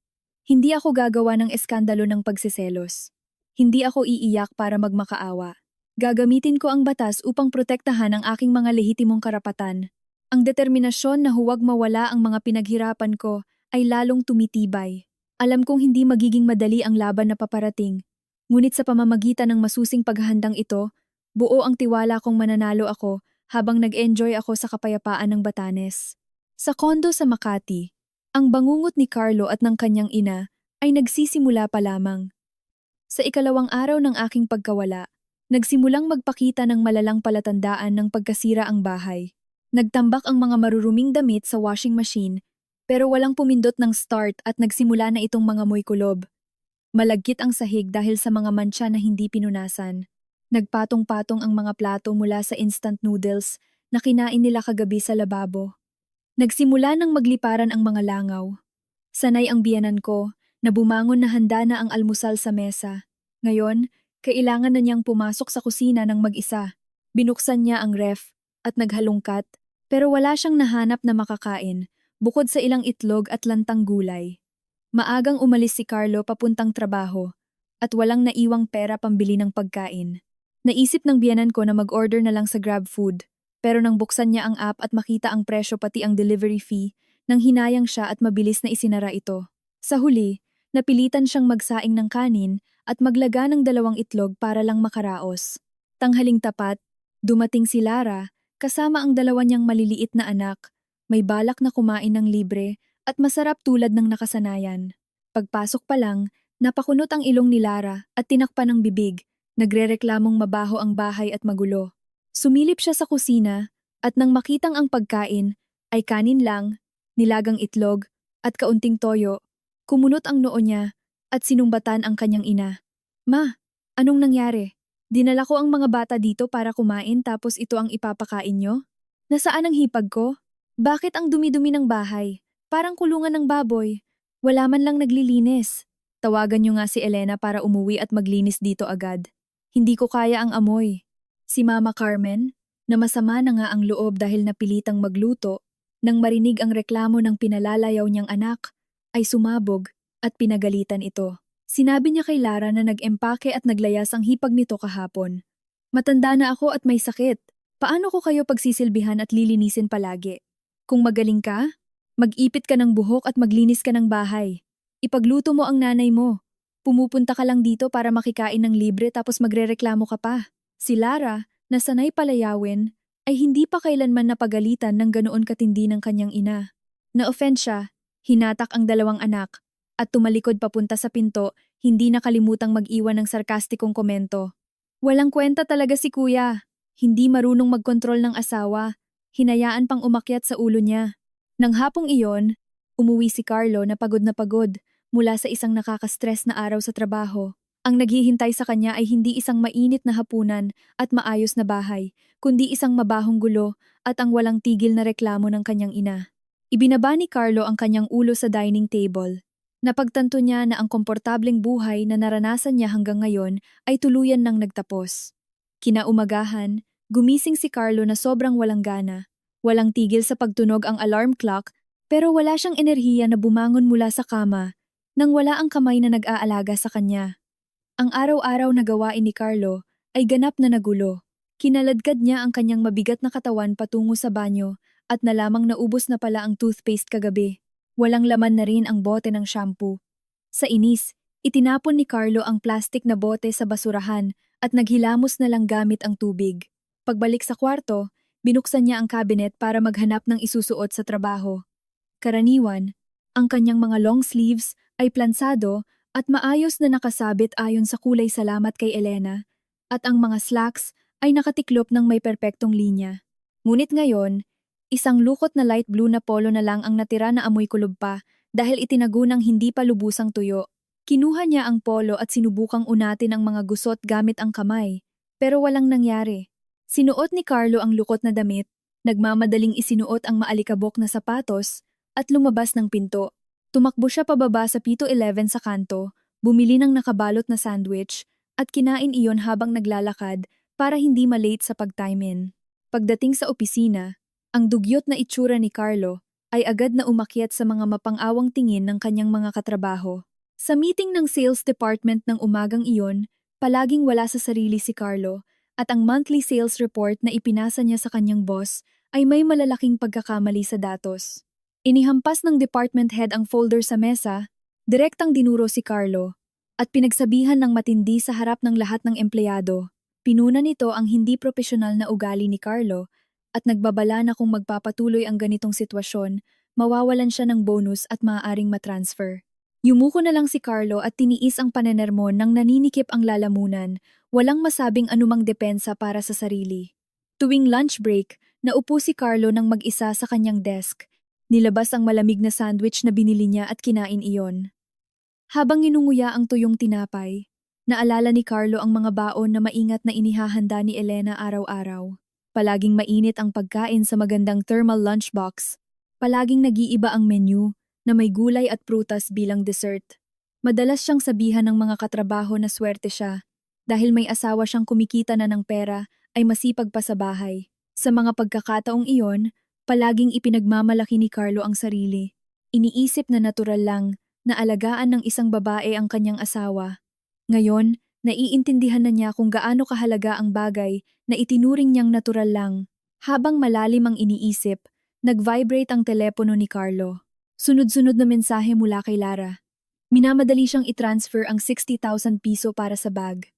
A: Hindi ako gagawa ng eskandalo ng pagseselos. Hindi ako iiyak para magmakaawa. Gagamitin ko ang batas upang protektahan ang aking mga lehitimong karapatan. Ang determinasyon na huwag mawala ang mga pinaghirapan ko ay lalong tumitibay. Alam kong hindi magiging madali ang laban na paparating. Ngunit sa pamamagitan ng masusing paghahandang ito, buo ang tiwala kong mananalo ako habang nag-enjoy ako sa kapayapaan ng Batanes. Sa kondo sa Makati, ang bangungot ni Carlo at ng kanyang ina ay nagsisimula pa lamang. Sa ikalawang araw ng aking pagkawala, nagsimulang magpakita ng malalang palatandaan ng pagkasira ang bahay. Nagtambak ang mga maruruming damit sa washing machine, pero walang pumindot ng start at nagsimula na itong mga moy kulob. Malagkit ang sahig dahil sa mga mantsa na hindi pinunasan. Nagpatong-patong ang mga plato mula sa instant noodles na kinain nila kagabi sa lababo. Nagsimula nang magliparan ang mga langaw. Sanay ang biyanan ko na bumangon na handa na ang almusal sa mesa. Ngayon, kailangan na niyang pumasok sa kusina ng mag-isa. Binuksan niya ang ref at naghalungkat, pero wala siyang nahanap na makakain bukod sa ilang itlog at lantang gulay. Maagang umalis si Carlo papuntang trabaho at walang naiwang pera pambili ng pagkain. Naisip ng biyanan ko na mag-order na lang sa GrabFood, pero nang buksan niya ang app at makita ang presyo pati ang delivery fee, nang hinayang siya at mabilis na isinara ito. Sa huli, napilitan siyang magsaing ng kanin at maglaga ng 2 itlog para lang makaraos. Tanghaling tapat, dumating si Lara kasama ang 2 niyang maliliit na anak. May balak na kumain ng libre at masarap tulad ng nakasanayan. Pagpasok pa lang, napakunot ang ilong ni Lara at tinakpan ng bibig, nagrereklamong mabaho ang bahay at magulo. Sumilip siya sa kusina at nang makitang ang pagkain ay kanin lang, nilagang itlog at kaunting toyo, kumunot ang noo niya at sinumbatan ang kanyang ina. "Ma, anong nangyari? Dinala ko ang mga bata dito para kumain tapos ito ang ipapakain nyo? Nasaan ang hipag ko? Bakit ang dumi-dumi ng bahay? Parang kulungan ng baboy. Wala man lang naglilinis." Tawagan niyo nga si Elena para umuwi at maglinis dito agad. Hindi ko kaya ang amoy. Si Mama Carmen, na masama na nga ang loob dahil napilitang magluto, Nang marinig ang reklamo ng pinalalayaw niyang anak, ay sumabog at pinagalitan ito. Sinabi niya kay Lara na nag-empake at naglayas ang hipag nito kahapon. Matanda na ako at may sakit. Paano ko kayo pagsisilbihan at lilinisin palagi? Kung magaling ka, mag-ipit ka ng buhok at maglinis ka ng bahay. Ipagluto mo ang nanay mo. Pumupunta ka lang dito para makikain ng libre tapos magrereklamo ka pa. Si Lara, na sanay palayawin, ay hindi pa kailanman napagalitan ng ganoon katindi ng kanyang ina. Na-offend siya, hinatak ang dalawang anak, at tumalikod papunta sa pinto, hindi nakalimutang mag-iwan ng sarkastikong komento. Walang kwenta talaga si kuya. Hindi marunong magkontrol ng asawa. Hinayaan pang umakyat sa ulo niya. Nang hapong iyon, umuwi si Carlo na pagod mula sa isang nakaka-stress na araw sa trabaho. Ang naghihintay sa kanya ay hindi isang mainit na hapunan at maayos na bahay, kundi isang mabahong gulo at ang walang tigil na reklamo ng kanyang ina. Ibinaba ni Carlo ang kanyang ulo sa dining table. Napagtanto niya na ang komportableng buhay na naranasan niya hanggang ngayon ay tuluyan nang nagtapos. Kinaumagahan, gumising si Carlo na sobrang walang gana. Walang tigil sa pagtunog ang alarm clock, pero wala siyang enerhiya na bumangon mula sa kama nang wala ang kamay na nag-aalaga sa kanya. Ang araw-araw na gawain ni Carlo ay ganap na nagulo. Kinaladkad niya ang kanyang mabigat na katawan patungo sa banyo at nalamang naubos na pala ang toothpaste kagabi. Walang laman na rin ang bote ng shampoo. Sa inis, itinapon ni Carlo ang plastik na bote sa basurahan at naghilamos na lang gamit ang tubig. Pagbalik sa kwarto, binuksan niya ang cabinet para maghanap ng isusuot sa trabaho. Karaniwan, ang kanyang mga long sleeves ay plansado at maayos na nakasabit ayon sa kulay salamat kay Elena, at ang mga slacks ay nakatiklop ng may perpektong linya. Ngunit ngayon, isang lukot na light blue na polo na lang ang natira na amoy kulob pa dahil itinago ng hindi pa lubusang tuyo. Kinuha niya ang polo at sinubukang unatin ang mga gusot gamit ang kamay, pero walang nangyari. Sinuot ni Carlo ang lukot na damit, nagmamadaling isinuot ang maalikabok na sapatos, at lumabas ng pinto. Tumakbo siya pababa sa Pito 11 sa kanto, bumili ng nakabalot na sandwich, at kinain iyon habang naglalakad para hindi malate sa pag-time-in. Pagdating sa opisina, ang dugyot na itsura ni Carlo ay agad na umakyat sa mga mapang-awang tingin ng kanyang mga katrabaho. Sa meeting ng sales department ng umagang iyon, palaging wala sa sarili si Carlo at ang monthly sales report na ipinasa niya sa kanyang boss ay may malalaking pagkakamali sa datos. Inihampas ng department head ang folder sa mesa, direktang dinuro si Carlo, at pinagsabihan ng matindi sa harap ng lahat ng empleyado. Pinuna nito ang hindi propesyonal na ugali ni Carlo at nagbabala na kung magpapatuloy ang ganitong sitwasyon, mawawalan siya ng bonus at maaaring matransfer. Yumuko na lang si Carlo at tiniis ang panenermon nang naninikip ang lalamunan, walang masabing anumang depensa para sa sarili. Tuwing lunch break, naupo si Carlo nang mag-isa sa kanyang desk. Nilabas ang malamig na sandwich na binili niya at kinain iyon. Habang inunguya ang tuyong tinapay, naalala ni Carlo ang mga baon na maingat na inihahanda ni Elena araw-araw. Palaging mainit ang pagkain sa magandang thermal lunchbox. Palaging nag-iiba ang menu na may gulay at prutas bilang dessert. Madalas siyang sabihan ng mga katrabaho na swerte siya dahil may asawa siyang kumikita na ng pera ay masipag pa sa bahay. Sa mga pagkakataong iyon, palaging ipinagmamalaki ni Carlo ang sarili. Iniisip na natural lang na alagaan ng isang babae ang kanyang asawa. Ngayon, naiintindihan na niya kung gaano kahalaga ang bagay na itinuring niyang natural lang. Habang malalim ang iniisip, nag-vibrate ang telepono ni Carlo. Sunod-sunod na mensahe mula kay Lara. Minamadali siyang i-transfer ang 60,000 piso para sa bag.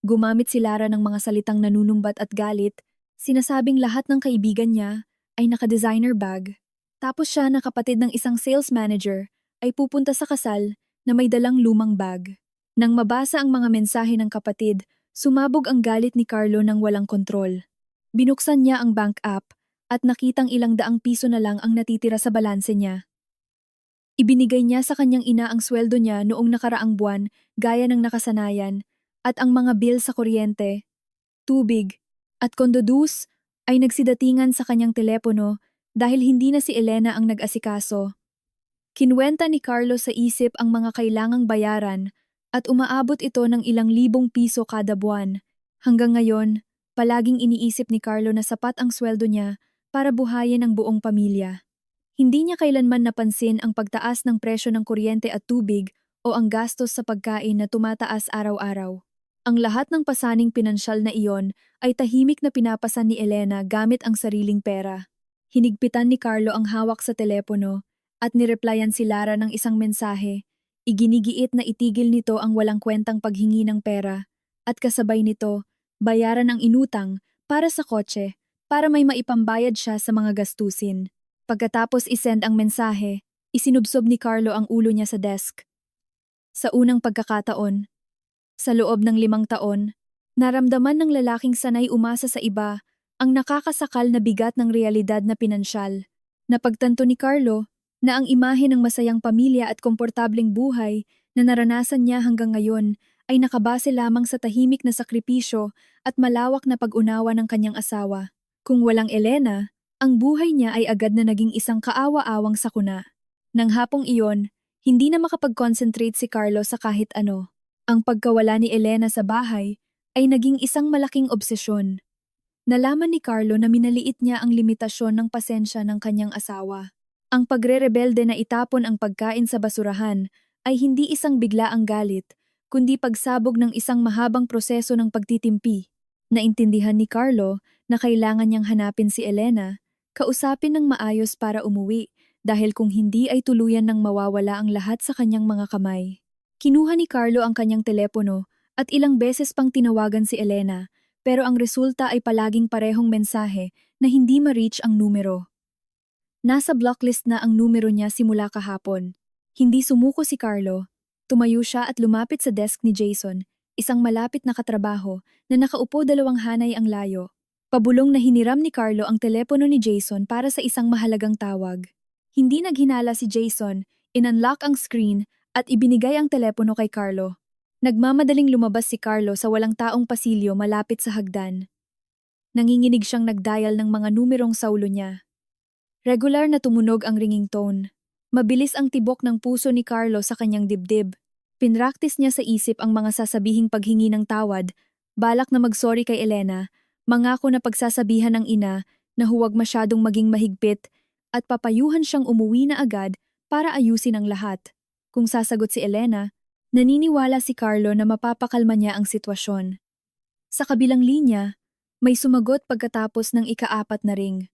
A: Gumamit si Lara ng mga salitang nanunumbat at galit, sinasabing lahat ng kaibigan niya ay naka-designer bag. Tapos siya na kapatid ng isang sales manager ay pupunta sa kasal na may dalang lumang bag. Nang mabasa ang mga mensahe ng kapatid, sumabog ang galit ni Carlo nang walang kontrol. Binuksan niya ang bank app at nakitang ilang daang piso na lang ang natitira sa balanse niya. Ibinigay niya sa kanyang ina ang sweldo niya noong nakaraang buwan gaya ng nakasanayan at ang mga bill sa kuryente, tubig at kondodues ay nagsidatingan sa kanyang telepono dahil hindi na si Elena ang nag-asikaso. Kinwenta ni Carlo sa isip ang mga kailangang bayaran at umaabot ito ng ilang libong piso kada buwan. Hanggang ngayon, palaging iniisip ni Carlo na sapat ang sweldo niya para buhayin ang buong pamilya. Hindi niya kailanman napansin ang pagtaas ng presyo ng kuryente at tubig o ang gastos sa pagkain na tumataas araw-araw. Ang lahat ng pasaning pinansyal na iyon ay tahimik na pinapasan ni Elena gamit ang sariling pera. Hinigpitan ni Carlo ang hawak sa telepono at nireplyan si Lara ng isang mensahe. Iginigiit na itigil nito ang walang kwentang paghingi ng pera at kasabay nito, bayaran ang inutang para sa kotse para may maipambayad siya sa mga gastusin. Pagkatapos isend ang mensahe, isinubsob ni Carlo ang ulo niya sa desk. Sa unang pagkakataon, sa loob ng 5 taon, naramdaman ng lalaking sanay umasa sa iba ang nakakasakal na bigat ng realidad na pinansyal. Napagtanto ni Carlo na ang imahe ng masayang pamilya at komportableng buhay na naranasan niya hanggang ngayon ay nakabase lamang sa tahimik na sakripisyo at malawak na pag-unawa ng kanyang asawa. Kung walang Elena, ang buhay niya ay agad na naging isang kaawa-awang sakuna. Nang hapong iyon, hindi na makapag-concentrate si Carlo sa kahit ano. Ang pagkawala ni Elena sa bahay ay naging isang malaking obsesyon. Nalaman ni Carlo na minaliit niya ang limitasyon ng pasensya ng kanyang asawa. Ang pagre-rebelde na itapon ang pagkain sa basurahan ay hindi isang biglaang galit, kundi pagsabog ng isang mahabang proseso ng pagtitimpi. Naintindihan ni Carlo na kailangan niyang hanapin si Elena, kausapin ng maayos para umuwi, dahil kung hindi ay tuluyan ng mawawala ang lahat sa kanyang mga kamay. Kinuha ni Carlo ang kanyang telepono at ilang beses pang tinawagan si Elena, pero ang resulta ay palaging parehong mensahe na hindi ma-reach ang numero. Nasa blocklist na ang numero niya simula kahapon. Hindi sumuko si Carlo. Tumayo siya at lumapit sa desk ni Jason, isang malapit na katrabaho na nakaupo 2 hanay ang layo. Pabulong na hiniram ni Carlo ang telepono ni Jason para sa isang mahalagang tawag. Hindi naghinala si Jason, in-unlock ang screen at ibinigay ang telepono kay Carlo. Nagmamadaling lumabas si Carlo sa walang taong pasilyo malapit sa hagdan. Nanginginig siyang nagdial ng mga numerong sa ulo niya. Regular na tumunog ang ringing tone. Mabilis ang tibok ng puso ni Carlo sa kanyang dibdib. Pinraktis niya sa isip ang mga sasabihing paghingi ng tawad, balak na magsorry kay Elena, mangako na pagsasabihan ng ina na huwag masyadong maging mahigpit at papayuhan siyang umuwi na agad para ayusin ang lahat. Kung sasagot si Elena, naniniwala si Carlo na mapapakalma niya ang sitwasyon. Sa kabilang linya, may sumagot pagkatapos ng ika-4 na ring.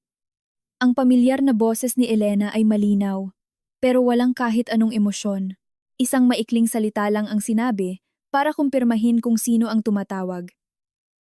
A: Ang pamilyar na boses ni Elena ay malinaw, pero walang kahit anong emosyon. Isang maikling salita lang ang sinabi para kumpirmahin kung sino ang tumatawag.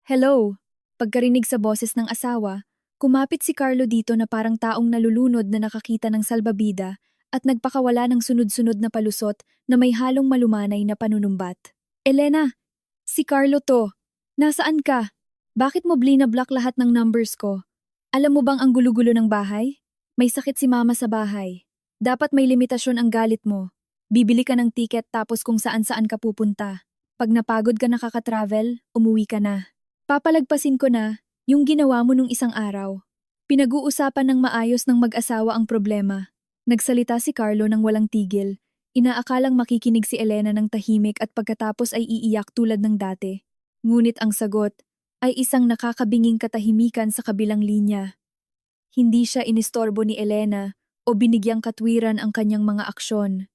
A: Hello! Pagkarinig sa boses ng asawa, kumapit si Carlo dito na parang taong nalulunod na nakakita ng salbabida at nagpakawala ng sunod-sunod na palusot na may halong malumanay na panunumbat. Elena! Si Carlo to! Nasaan ka? Bakit mo blina-block lahat ng numbers ko? Alam mo bang ang gulo-gulo ng bahay? May sakit si mama sa bahay. Dapat may limitasyon ang galit mo. Bibili ka ng tiket tapos kung saan-saan ka pupunta. Pag napagod ka nakaka-travel, umuwi ka na. Papalagpasin ko na yung ginawa mo nung isang araw. Pinag-uusapan ng maayos ng mag-asawa ang problema. Nagsalita si Carlo ng walang tigil. Inaakalang makikinig si Elena ng tahimik at pagkatapos ay iiyak tulad ng dati. Ngunit ang sagot ay isang nakakabinging katahimikan sa kabilang linya. Hindi siya inistorbo ni Elena o binigyang katwiran ang kanyang mga aksyon.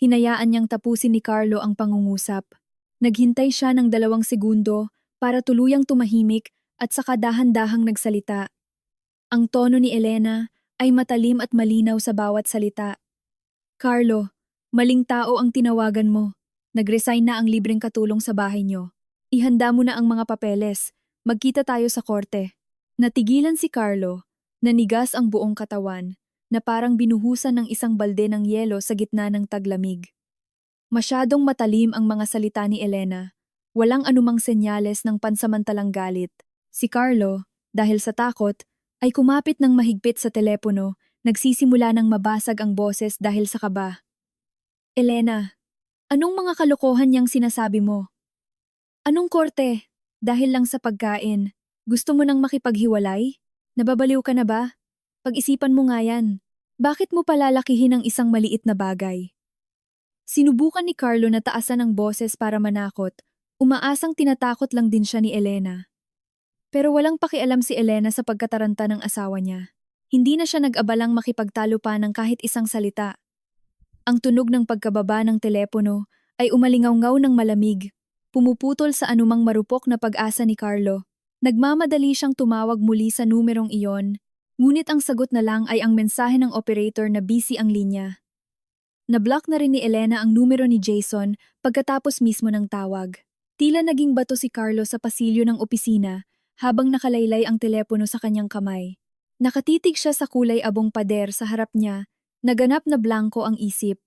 A: Hinayaan niyang tapusin ni Carlo ang pangungusap. Naghintay siya ng 2 segundo para tuluyang tumahimik at saka dahan-dahang nagsalita. Ang tono ni Elena ay matalim at malinaw sa bawat salita. Carlo, maling tao ang tinawagan mo. Nag-resign na ang libreng katulong sa bahay niyo. Ihanda mo na ang mga papeles. Magkita tayo sa korte. Natigilan si Carlo. Nanigas ang buong katawan, na parang binuhusan ng isang balde ng yelo sa gitna ng taglamig. Masyadong matalim ang mga salita ni Elena. Walang anumang senyales ng pansamantalang galit. Si Carlo, dahil sa takot, ay kumapit ng mahigpit sa telepono, nagsisimula ng mabasag ang boses dahil sa kaba. Elena, anong mga kalokohan niyang sinasabi mo? Anong korte? Dahil lang sa pagkain. Gusto mo nang makipaghiwalay? Nababaliw ka na ba? Pag-isipan mo nga yan. Bakit mo palalakihin ang isang maliit na bagay? Sinubukan ni Carlo na taasan ang boses para manakot. Umaasang tinatakot lang din siya ni Elena. Pero walang pakialam si Elena sa pagkataranta ng asawa niya. Hindi na siya nag-abalang makipagtalo pa ng kahit isang salita. Ang tunog ng pagkababa ng telepono ay umalingaw-ngaw ng malamig, pumuputol sa anumang marupok na pag-asa ni Carlo. Nagmamadali siyang tumawag muli sa numerong iyon, ngunit ang sagot na lang ay ang mensahe ng operator na busy ang linya. Nablock na rin ni Elena ang numero ni Jason pagkatapos mismo ng tawag. Tila naging bato si Carlo sa pasilyo ng opisina habang nakalaylay ang telepono sa kanyang kamay. Nakatitig siya sa kulay abong pader sa harap niya, naganap na blanko ang isip.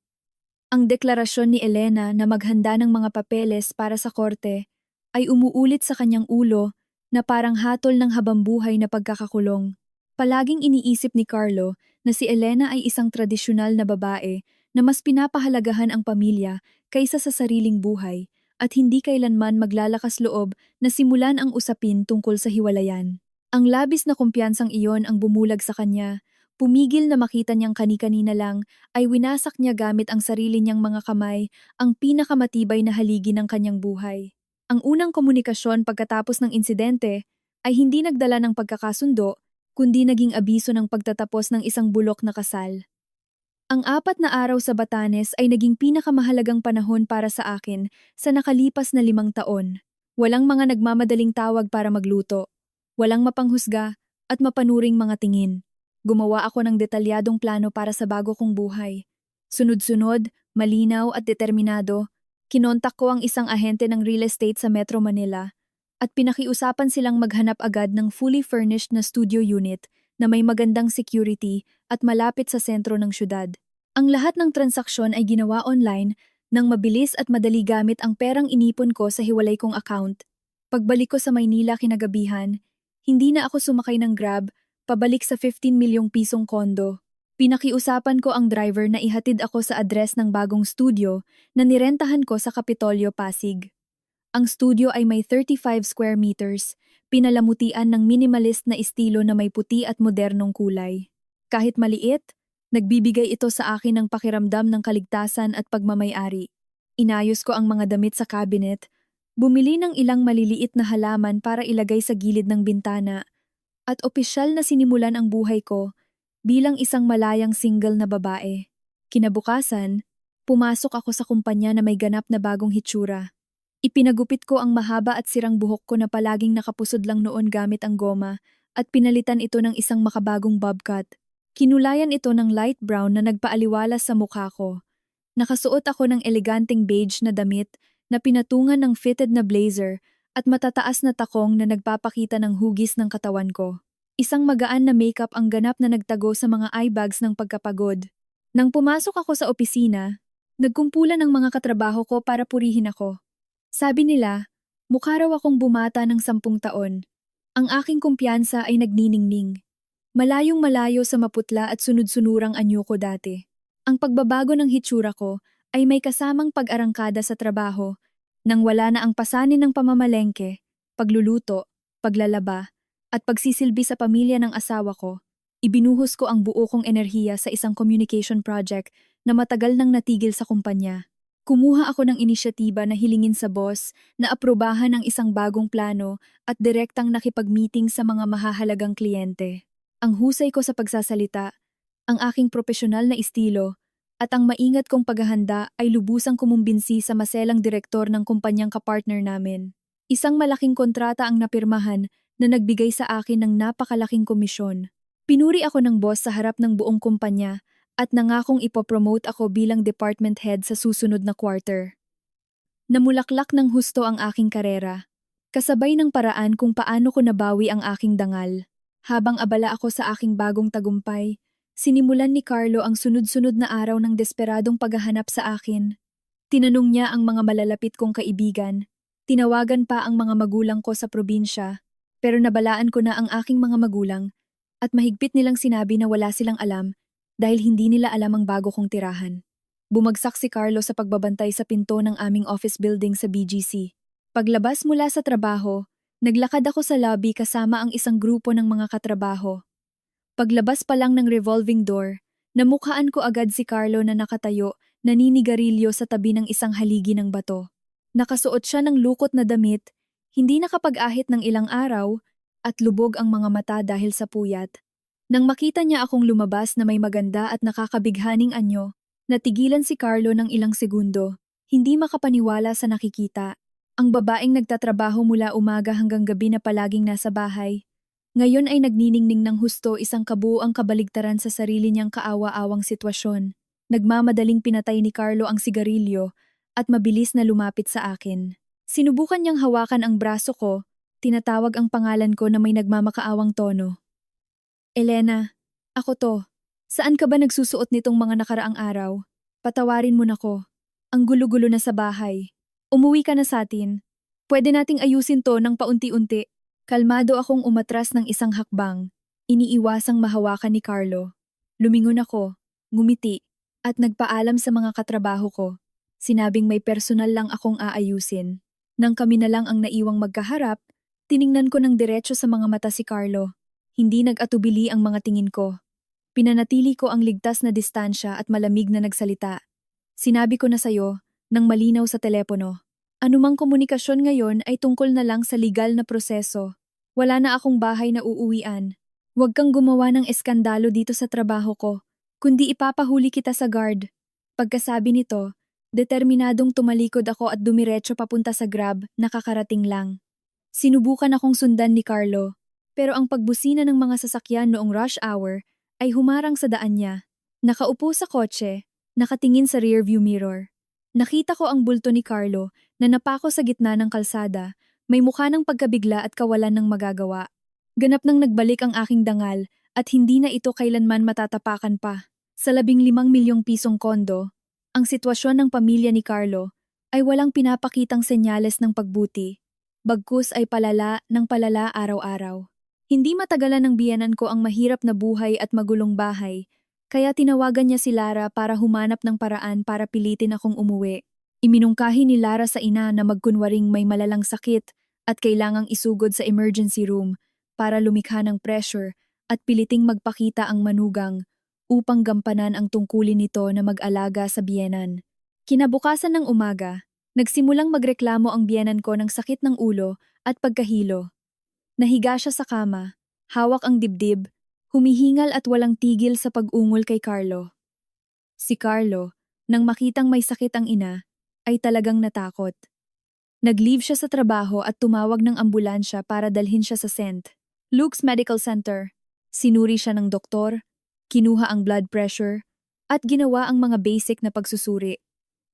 A: Ang deklarasyon ni Elena na maghanda ng mga papeles para sa korte ay umuulit sa kanyang ulo na parang hatol ng habambuhay na pagkakakulong. Palaging iniisip ni Carlo na si Elena ay isang tradisyonal na babae na mas pinapahalagahan ang pamilya kaysa sa sariling buhay at hindi kailanman maglalakas loob na simulan ang usapin tungkol sa hiwalayan. Ang labis na kumpiyansang iyon ang bumulag sa kanya. Pumigil na makita niyang kani-kanina lang ay winasak niya gamit ang sarili niyang mga kamay ang pinakamatibay na haligi ng kanyang buhay. Ang unang komunikasyon pagkatapos ng insidente ay hindi nagdala ng pagkakasundo kundi naging abiso ng pagtatapos ng isang bulok na kasal. Ang 4 na araw sa Batanes ay naging pinakamahalagang panahon para sa akin sa nakalipas na 5 taon. Walang mga nagmamadaling tawag para magluto. Walang mapanghusga at mapanuring mga tingin. Gumawa ako ng detalyadong plano para sa bago kong buhay. Sunod-sunod, malinaw at determinado, kinontak ko ang isang ahente ng real estate sa Metro Manila at pinakiusapan silang maghanap agad ng fully furnished na studio unit na may magandang security at malapit sa sentro ng syudad. Ang lahat ng transaksyon ay ginawa online nang mabilis at madali gamit ang perang inipon ko sa hiwalay kong account. Pagbalik ko sa Maynila kinagabihan, hindi na ako sumakay ng Grab, pabalik sa 15 milyong pisong kondo. Pinakiusapan ko ang driver na ihatid ako sa address ng bagong studio na nirentahan ko sa Kapitolyo, Pasig. Ang studio ay may 35 square meters, pinalamutian ng minimalist na estilo na may puti at modernong kulay. Kahit maliit, nagbibigay ito sa akin ng pakiramdam ng kaligtasan at pagmamay-ari. Inayos ko ang mga damit sa cabinet, bumili ng ilang maliliit na halaman para ilagay sa gilid ng bintana, at opisyal na sinimulan ang buhay ko bilang isang malayang single na babae. Kinabukasan, pumasok ako sa kumpanya na may ganap na bagong hitsura. Ipinagupit ko ang mahaba at sirang buhok ko na palaging nakapusod lang noon gamit ang goma at pinalitan ito ng isang makabagong bob cut. Kinulayan ito ng light brown na nagpaaliwalas sa mukha ko. Nakasuot ako ng eleganteng beige na damit na pinatungan ng fitted na blazer at matataas na takong na nagpapakita ng hugis ng katawan ko. Isang magaan na makeup ang ganap na nagtago sa mga eye bags ng pagkapagod. Nang pumasok ako sa opisina, nagkumpulan ng mga katrabaho ko para purihin ako. Sabi nila, mukha raw akong bumata ng 10 taon. Ang aking kumpiyansa ay nagniningning. Malayong malayo sa maputla at sunod-sunurang anyo ko dati. Ang pagbabago ng hitsura ko ay may kasamang pag-arangkada sa trabaho nang wala na ang pasanin ng pamamalengke, pagluluto, paglalaba, at pagsisilbi sa pamilya ng asawa ko. Ibinuhos ko ang buo kong enerhiya sa isang communication project na matagal nang natigil sa kumpanya. Kumuha ako ng inisyatiba na hilingin sa boss na aprobahan ang isang bagong plano at direktang nakipag-meeting sa mga mahahalagang kliyente. Ang husay ko sa pagsasalita, ang aking profesional na estilo, at ang maingat kong paghahanda ay lubusang kumumbinsi sa maselang direktor ng kumpanyang kapartner namin. Isang malaking kontrata ang napirmahan na nagbigay sa akin ng napakalaking komisyon. Pinuri ako ng boss sa harap ng buong kumpanya at nangakong ipopromote ako bilang department head sa susunod na quarter. Namulaklak ng husto ang aking karera, kasabay ng paraan kung paano ko nabawi ang aking dangal. Habang abala ako sa aking bagong tagumpay, sinimulan ni Carlo ang sunod-sunod na araw ng desperadong paghahanap sa akin. Tinanong niya ang mga malalapit kong kaibigan, tinawagan pa ang mga magulang ko sa probinsya, pero nabalaan ko na ang aking mga magulang at mahigpit nilang sinabi na wala silang alam dahil hindi nila alam ang bago kong tirahan. Bumagsak si Carlo sa pagbabantay sa pinto ng aming office building sa BGC. Paglabas mula sa trabaho, naglakad ako sa lobby kasama ang isang grupo ng mga katrabaho. Paglabas pa lang ng revolving door, namukhaan ko agad si Carlo na nakatayo, naninigarilyo sa tabi ng isang haligi ng bato. Nakasuot siya ng lukot na damit, hindi nakapag-ahit ng ilang araw, at lubog ang mga mata dahil sa puyat. Nang makita niya akong lumabas na may maganda at nakakabighaning anyo, natigilan si Carlo ng ilang segundo. Hindi makapaniwala sa nakikita. Ang babaeng nagtatrabaho mula umaga hanggang gabi na palaging nasa bahay. Ngayon ay nagniningning ng husto isang kabuuang kabaligtaran sa sarili niyang kaawa-awang sitwasyon. Nagmamadaling pinatay ni Carlo ang sigarilyo at mabilis na lumapit sa akin. Sinubukan niyang hawakan ang braso ko, tinatawag ang pangalan ko na may nagmamakaawang tono. Elena, ako to. Saan ka ba nagsusuot nitong mga nakaraang araw? Patawarin mo na ko. Ang gulo-gulo na sa bahay. Umuwi ka na sa atin. Pwede nating ayusin to ng paunti-unti. Kalmado akong umatras ng isang hakbang. Iniiwasang mahawakan ni Carlo. Lumingon ako, ngumiti, at nagpaalam sa mga katrabaho ko. Sinabing may personal lang akong aayusin. Nang kami na lang ang naiwang magkaharap, tiningnan ko ng diretso sa mga mata si Carlo. Hindi nag-atubili ang mga tingin ko. Pinanatili ko ang ligtas na distansya at malamig na nagsalita. Sinabi ko na sayo, nang malinaw sa telepono. Anumang komunikasyon ngayon ay tungkol na lang sa legal na proseso. Wala na akong bahay na uuwian. Huwag kang gumawa ng eskandalo dito sa trabaho ko, kundi ipapahuli kita sa guard. Pagkasabi nito, determinadong tumalikod ako at dumiretso papunta sa Grab, nakakarating lang. Sinubukan akong sundan ni Carlo, pero ang pagbusina ng mga sasakyan noong rush hour ay humarang sa daan niya. Nakaupo sa kotse, nakatingin sa rearview mirror. Nakita ko ang bulto ni Carlo na napako sa gitna ng kalsada, may mukha ng pagkabigla at kawalan ng magagawa. Ganap nang nagbalik ang aking dangal at hindi na ito kailanman matatapakan pa. Sa 15 milyong pisong kondo, ang sitwasyon ng pamilya ni Carlo ay walang pinapakitang senyales ng pagbuti. Bagkus ay palala ng palala araw-araw. Hindi matagalan ng biyenan ko ang mahirap na buhay at magulong bahay, kaya tinawagan niya si Lara para humanap ng paraan para pilitin akong umuwi. Iminungkahi ni Lara sa ina na magkunwaring may malalang sakit at kailangang isugod sa emergency room para lumikha ng pressure at piliting magpakita ang manugang upang gampanan ang tungkulin nito na mag-alaga sa biyenan. Kinabukasan ng umaga, nagsimulang magreklamo ang biyenan ko ng sakit ng ulo at pagkahilo. Nahiga siya sa kama, hawak ang dibdib, humihingal at walang tigil sa pag-ungol kay Carlo. Si Carlo, nang makitang may sakit ang ina, ay talagang natakot. Nag-leave siya sa trabaho at tumawag ng ambulansya para dalhin siya sa St. Luke's Medical Center. Sinuri siya ng doktor, kinuha ang blood pressure, at ginawa ang mga basic na pagsusuri.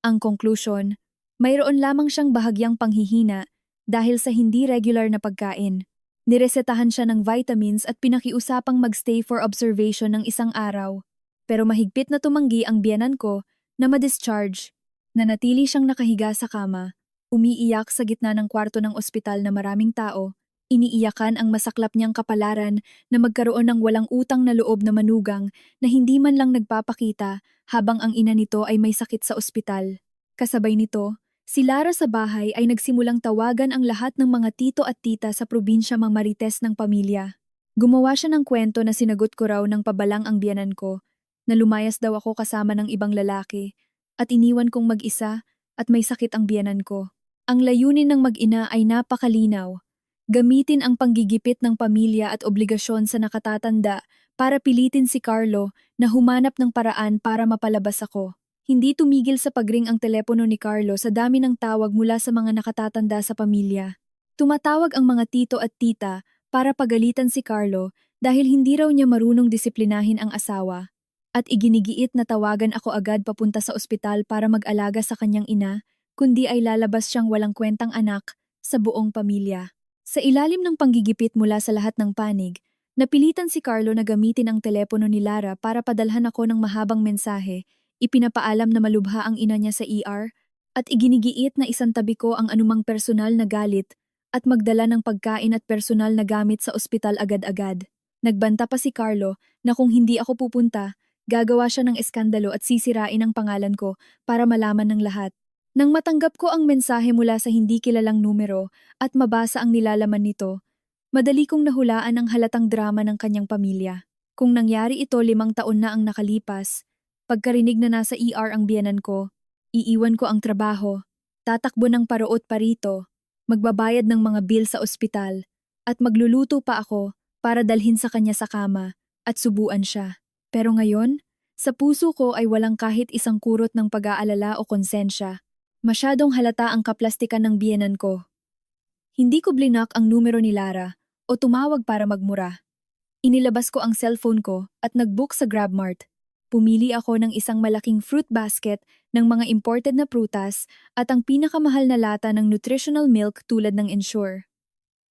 A: Ang conclusion, mayroon lamang siyang bahagyang panghihina dahil sa hindi regular na pagkain. Niresetahan siya ng vitamins at pinakiusapang magstay for observation ng isang araw. Pero mahigpit na tumanggi ang biyenan ko na ma-discharge. Nanatili siyang nakahiga sa kama, umiiyak sa gitna ng kwarto ng ospital na maraming tao, iniiyakan ang masaklap niyang kapalaran na magkaroon ng walang utang na loob na manugang na hindi man lang nagpapakita habang ang ina nito ay may sakit sa ospital. Kasabay nito, si Lara sa bahay ay nagsimulang tawagan ang lahat ng mga tito at tita sa probinsya mang marites ng pamilya. Gumawa siya ng kwento na sinagot ko raw ng pabalang ang biyanan ko, na lumayas daw ako kasama ng ibang lalaki, at iniwan kong mag-isa at may sakit ang biyanan ko. Ang layunin ng mag-ina ay napakalinaw. Gamitin ang panggigipit ng pamilya at obligasyon sa nakatatanda para pilitin si Carlo na humanap ng paraan para mapalabas ako. Hindi tumigil sa pagring ang telepono ni Carlo sa dami ng tawag mula sa mga nakatatanda sa pamilya. Tumatawag ang mga tito at tita para pagalitan si Carlo dahil hindi raw niya marunong disiplinahin ang asawa. At iginigiit na tawagan ako agad papunta sa ospital para mag-alaga sa kanyang ina, kundi ay lalabas siyang walang kwentang anak sa buong pamilya. Sa ilalim ng panggigipit mula sa lahat ng panig, napilitan si Carlo na gamitin ang telepono ni Lara para padalhan ako ng mahabang mensahe. Ipinapaalam na malubha ang ina niya sa ER at iginigiit na isantabi ko ang anumang personal na galit at magdala ng pagkain at personal na gamit sa ospital agad-agad. Nagbanta pa si Carlo na kung hindi ako pupunta, gagawa siya ng eskandalo at sisirain ang pangalan ko para malaman ng lahat. Nang matanggap ko ang mensahe mula sa hindi kilalang numero at mabasa ang nilalaman nito, madali kong nahulaan ang halatang drama ng kanyang pamilya. Kung nangyari ito 5 taon na ang nakalipas, pagkarinig na nasa ER ang biyenan ko, iiwan ko ang trabaho, tatakbo ng paroot parito, magbabayad ng mga bill sa ospital, at magluluto pa ako para dalhin sa kanya sa kama at subuan siya. Pero ngayon, sa puso ko ay walang kahit isang kurot ng pag-aalala o konsensya. Masyadong halata ang kaplastikan ng biyenan ko. Hindi ko blinak ang numero ni Lara o tumawag para magmura. Inilabas ko ang cellphone ko at nag-book sa GrabMart. Pumili ako ng isang malaking fruit basket ng mga imported na prutas at ang pinakamahal na lata ng nutritional milk tulad ng Ensure.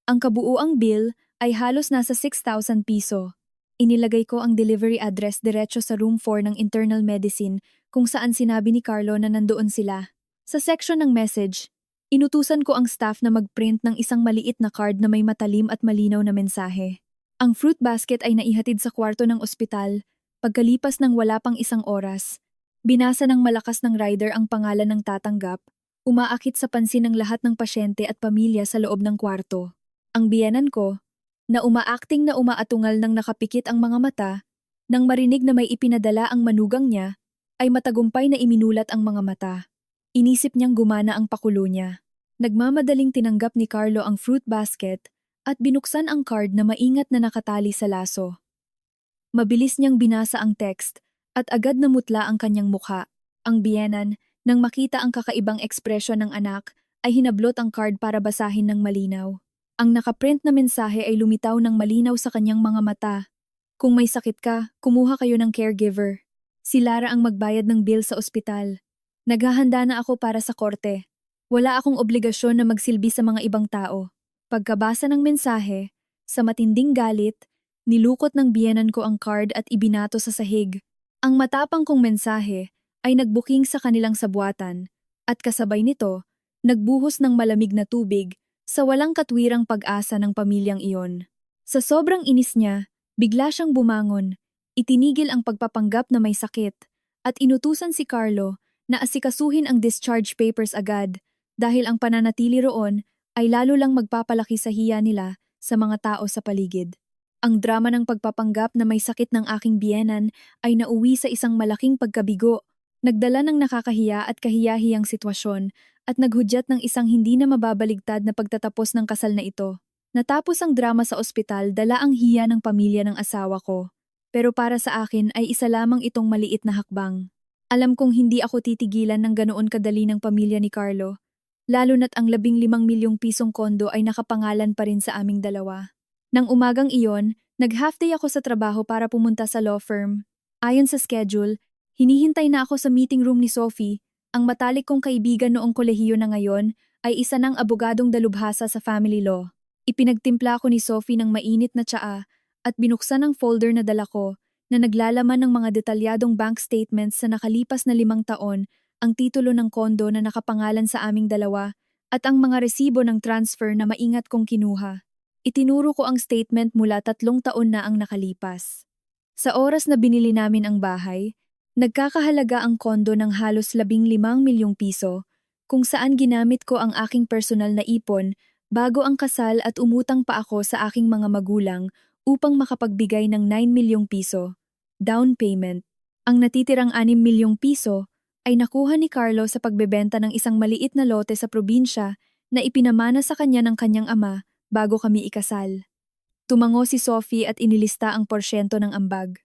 A: Ang kabuuang bill ay halos nasa 6,000 piso. Inilagay ko ang delivery address diretso sa room 4 ng internal medicine kung saan sinabi ni Carlo na nandoon sila. Sa section ng message, inutusan ko ang staff na mag-print ng isang maliit na card na may matalim at malinaw na mensahe. Ang fruit basket ay naihatid sa kwarto ng ospital. Pagkalipas ng wala pang isang oras, binasa ng malakas ng rider ang pangalan ng tatanggap, umaakit sa pansin ng lahat ng pasyente at pamilya sa loob ng kwarto. Ang biyenan ko, na umaakting na umaatungal ng nakapikit ang mga mata, nang marinig na may ipinadala ang manugang niya, ay matagumpay na iminulat ang mga mata. Inisip niyang gumana ang pakulo niya. Nagmamadaling tinanggap ni Carlo ang fruit basket at binuksan ang card na maingat na nakatali sa laso. Mabilis niyang binasa ang text at agad namutla ang kanyang mukha. Ang biyenan, nang makita ang kakaibang ekspresyon ng anak, ay hinablot ang card para basahin ng malinaw. Ang nakaprint na mensahe ay lumitaw ng malinaw sa kanyang mga mata. Kung may sakit ka, kumuha kayo ng caregiver. Si Lara ang magbayad ng bill sa ospital. Naghahanda na ako para sa korte. Wala akong obligasyon na magsilbi sa mga ibang tao. Pagkabasa ng mensahe, sa matinding galit, nilukot ng biyenan ko ang card at ibinato sa sahig. Ang matapang kong mensahe ay nagbuking sa kanilang sabuatan at kasabay nito, nagbuhos ng malamig na tubig sa walang katwirang pag-asa ng pamilyang iyon. Sa sobrang inis niya, bigla siyang bumangon, itinigil ang pagpapanggap na may sakit at inutusan si Carlo na asikasuhin ang discharge papers agad dahil ang pananatili roon ay lalo lang magpapalaki sa hiya nila sa mga tao sa paligid. Ang drama ng pagpapanggap na may sakit ng aking biyenan ay nauwi sa isang malaking pagkabigo, nagdala ng nakakahiya at kahiyahiyang sitwasyon at naghudyat ng isang hindi na mababaligtad na pagtatapos ng kasal na ito. Natapos ang drama sa ospital, dala ang hiya ng pamilya ng asawa ko. Pero para sa akin ay isa lamang itong maliit na hakbang. Alam kong hindi ako titigilan ng ganoon kadali ng pamilya ni Carlo, lalo na't ang 15 milyong pisong kondo ay nakapangalan pa rin sa aming dalawa. Nang umagang iyon, nag-half day ako sa trabaho para pumunta sa law firm. Ayon sa schedule, hinihintay na ako sa meeting room ni Sophie. Ang matalik kong kaibigan noong kolehiyo na ngayon ay isa ng abogadong dalubhasa sa family law. Ipinagtimpla ko ni Sophie ng mainit na tsaa at binuksan ang folder na dala ko na naglalaman ng mga detalyadong bank statements sa nakalipas na 5 taon, ang titulo ng kondo na nakapangalan sa aming dalawa at ang mga resibo ng transfer na maingat kong kinuha. Itinuro ko ang statement mula 3 taon na ang nakalipas. Sa oras na binili namin ang bahay, nagkakahalaga ang kondo ng halos 15 milyong piso, kung saan ginamit ko ang aking personal na ipon bago ang kasal at umutang pa ako sa aking mga magulang upang makapagbigay ng 9 milyong piso, down payment. Ang natitirang 6 milyong piso ay nakuha ni Carlo sa pagbebenta ng isang maliit na lote sa probinsya na ipinamana sa kanya ng kanyang ama bago kami ikasal. Tumango si Sophie at inilista ang porsyento ng ambag.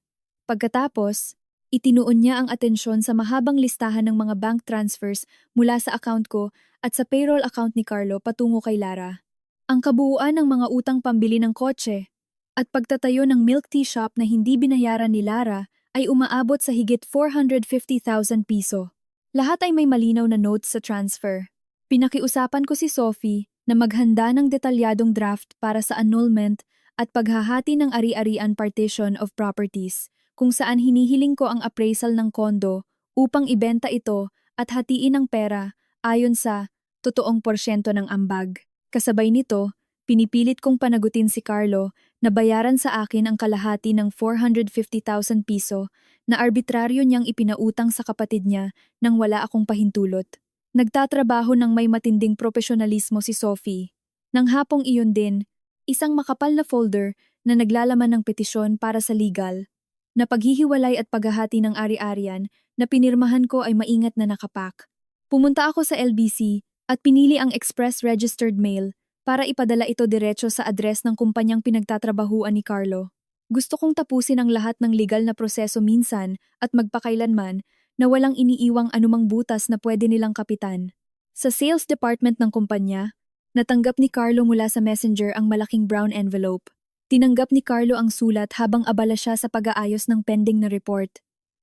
A: Pagkatapos, itinuon niya ang atensyon sa mahabang listahan ng mga bank transfers mula sa account ko at sa payroll account ni Carlo patungo kay Lara. Ang kabuuan ng mga utang pambili ng kotse at pagtatayo ng milk tea shop na hindi binayaran ni Lara ay umaabot sa higit 450,000 piso. Lahat ay may malinaw na notes sa transfer. Pinakiusapan ko si Sophie na maghanda ng detalyadong draft para sa annulment at paghahati ng ari-arian partition of properties, kung saan hinihiling ko ang appraisal ng kondo upang ibenta ito at hatiin ang pera ayon sa totoong porsyento ng ambag. Kasabay nito, pinipilit kong panagutin si Carlo na bayaran sa akin ang kalahati ng 450,000 piso na arbitraryo niyang ipinautang sa kapatid niya nang wala akong pahintulot. Nagtatrabaho ng may matinding profesionalismo si Sophie. Nang hapong iyon din, isang makapal na folder na naglalaman ng petisyon para sa legal, na paghihiwalay at paghahati ng ari-arian na pinirmahan ko ay maingat na nakapak. Pumunta ako sa LBC at pinili ang express registered mail para ipadala ito diretso sa address ng kumpanyang pinagtatrabahuan ni Carlo. Gusto kong tapusin ang lahat ng legal na proseso minsan at magpakailanman na walang iniiwang anumang butas na pwede nilang kapitan. Sa sales department ng kumpanya, natanggap ni Carlo mula sa messenger ang malaking brown envelope. Tinanggap ni Carlo ang sulat habang abala siya sa pag-aayos ng pending na report.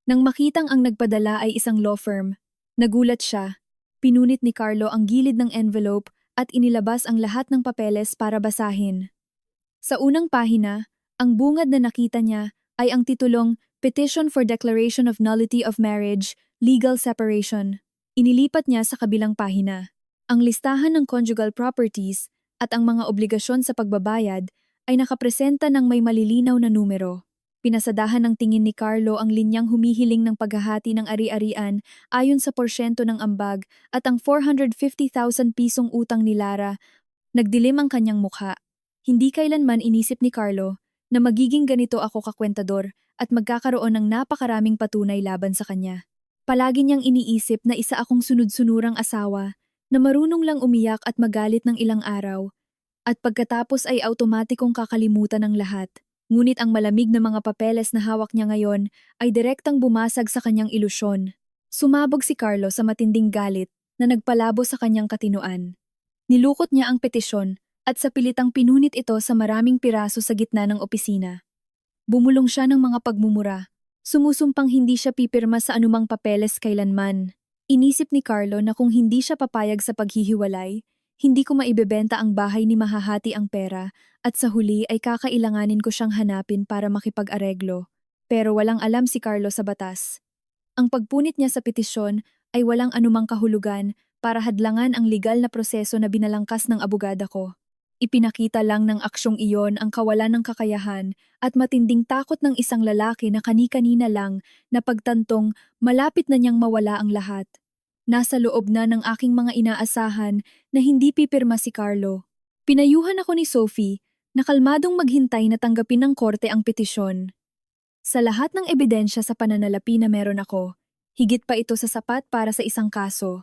A: Nang makitang ang nagpadala ay isang law firm, nagulat siya. Pinunit ni Carlo ang gilid ng envelope at inilabas ang lahat ng papeles para basahin. Sa unang pahina, ang bungad na nakita niya ay ang titulong Petition for Declaration of Nullity of Marriage, Legal Separation. Inilipat niya sa kabilang pahina. Ang listahan ng conjugal properties at ang mga obligasyon sa pagbabayad ay nakapresenta ng may malilinaw na numero. Pinasadahan ng tingin ni Carlo ang linyang humihiling ng paghahati ng ari-arian ayon sa porsyento ng ambag at ang 450,000 pisong utang ni Lara. Nagdilim ang kanyang mukha. Hindi kailanman inisip ni Carlo na magiging ganito ako kakwentador at magkakaroon ng napakaraming patunay laban sa kanya. Palagi niyang iniisip na isa akong sunod-sunurang asawa na marunong lang umiyak at magalit ng ilang araw at pagkatapos ay automatikong kakalimutan ng lahat. Ngunit ang malamig na mga papeles na hawak niya ngayon ay direktang bumasag sa kanyang ilusyon. Sumabog si Carlo sa matinding galit na nagpalabo sa kanyang katinuan. Nilukot niya ang petisyon at sa pilitang pinunit ito sa maraming piraso sa gitna ng opisina. Bumulong siya ng mga pagmumura. Sumusumpang hindi siya pipirma sa anumang papeles kailanman. Inisip ni Carlo na kung hindi siya papayag sa paghihiwalay, hindi ko maibebenta ang bahay ni mahahati ang pera at sa huli ay kakailanganin ko siyang hanapin para makipag-areglo. Pero walang alam si Carlo sa batas. Ang pagpunit niya sa petisyon ay walang anumang kahulugan para hadlangan ang legal na proseso na binalangkas ng abogada ko. Ipinakita lang ng aksyong iyon ang kawalan ng kakayahan at matinding takot ng isang lalaki na kani-kanina lang na pagtantong malapit na niyang mawala ang lahat. Nasa loob na ng aking mga inaasahan na hindi pipirma si Carlo. Pinayuhan ako ni Sophie na kalmadong maghintay na tanggapin ng korte ang petisyon. Sa lahat ng ebidensya sa pananalapi na meron ako, higit pa ito sa sapat para sa isang kaso.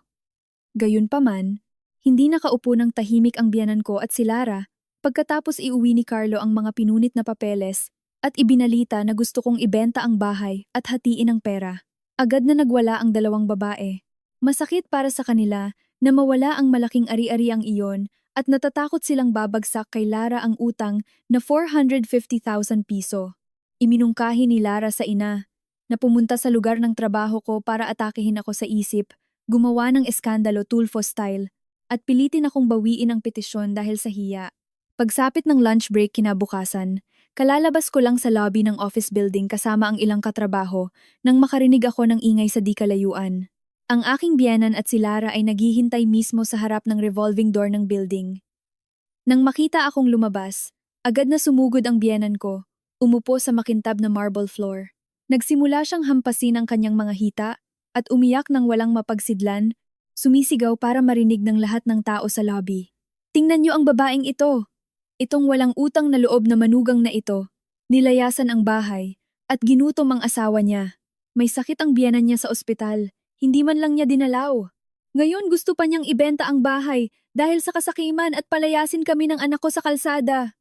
A: Gayunpaman, hindi nakaupo ng tahimik ang biyanan ko at si Lara pagkatapos iuwi ni Carlo ang mga pinunit na papeles at ibinalita na gusto kong ibenta ang bahay at hatiin ang pera. Agad na nagwala ang dalawang babae. Masakit para sa kanila na mawala ang malaking ari-ariang iyon at natatakot silang babagsak kay Lara ang utang na 450,000 piso. Iminungkahi ni Lara sa ina na pumunta sa lugar ng trabaho ko para atakehin ako sa isip, gumawa ng eskandalo Tulfo style, at pilitin akong bawiin ang petisyon dahil sa hiya. Pagsapit ng lunch break kinabukasan, kalalabas ko lang sa lobby ng office building kasama ang ilang katrabaho nang makarinig ako ng ingay sa di kalayuan. Ang aking biyenan at si Lara ay naghihintay mismo sa harap ng revolving door ng building. Nang makita akong lumabas, agad na sumugod ang biyenan ko, umupo sa makintab na marble floor. Nagsimula siyang hampasin ang kanyang mga hita at umiyak ng walang mapagsidlan, sumisigaw para marinig ng lahat ng tao sa lobby. Tingnan niyo ang babaeng ito! Itong walang utang na loob na manugang na ito. Nilayasan ang bahay at ginutom ang asawa niya. May sakit ang biyenan niya sa ospital. Hindi man lang niya dinalaw. Ngayon gusto pa niyang ibenta ang bahay dahil sa kasakiman at palayasin kami ng anak ko sa kalsada.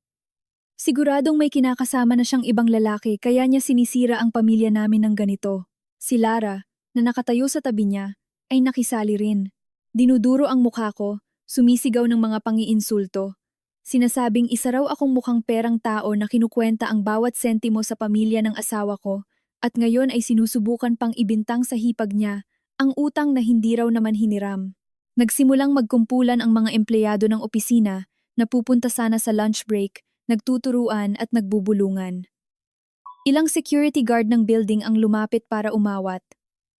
A: Siguradong may kinakasama na siyang ibang lalaki kaya niya sinisira ang pamilya namin ng ganito. Si Lara, na nakatayo sa tabi niya, ay nakisali rin. Dinuduro ang mukha ko, sumisigaw ng mga pangiinsulto. Sinasabing isa raw akong mukhang perang tao na kinukwenta ang bawat sentimo sa pamilya ng asawa ko at ngayon ay sinusubukan pang ibintang sa hipag niya ang utang na hindi raw naman hiniram. Nagsimulang magkumpulan ang mga empleyado ng opisina na pupunta sana sa lunch break, nagtuturuan at nagbubulungan. Ilang security guard ng building ang lumapit para umawat.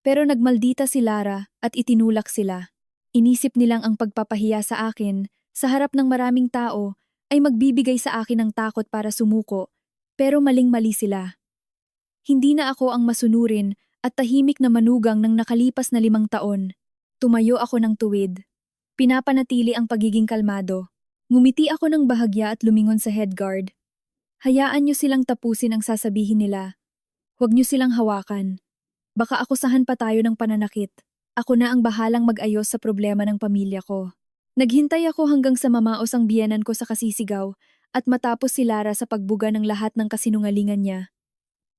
A: Pero nagmaldita si Lara at itinulak sila. Inisip nilang ang pagpapahiya sa akin sa harap ng maraming tao ay magbibigay sa akin ng takot para sumuko, pero maling-mali sila. Hindi na ako ang masunurin at tahimik na manugang ng nakalipas na 5 taon. Tumayo ako ng tuwid. Pinapanatili ang pagiging kalmado. Ngumiti ako ng bahagya at lumingon sa head guard. Hayaan niyo silang tapusin ang sasabihin nila. Huwag niyo silang hawakan. Baka akusahan pa tayo ng pananakit. Ako na ang bahalang mag-ayos sa problema ng pamilya ko. Naghintay ako hanggang sa mamaos ang biyenan ko sa kasisigaw at matapos si Lara sa pagbuga ng lahat ng kasinungalingan niya.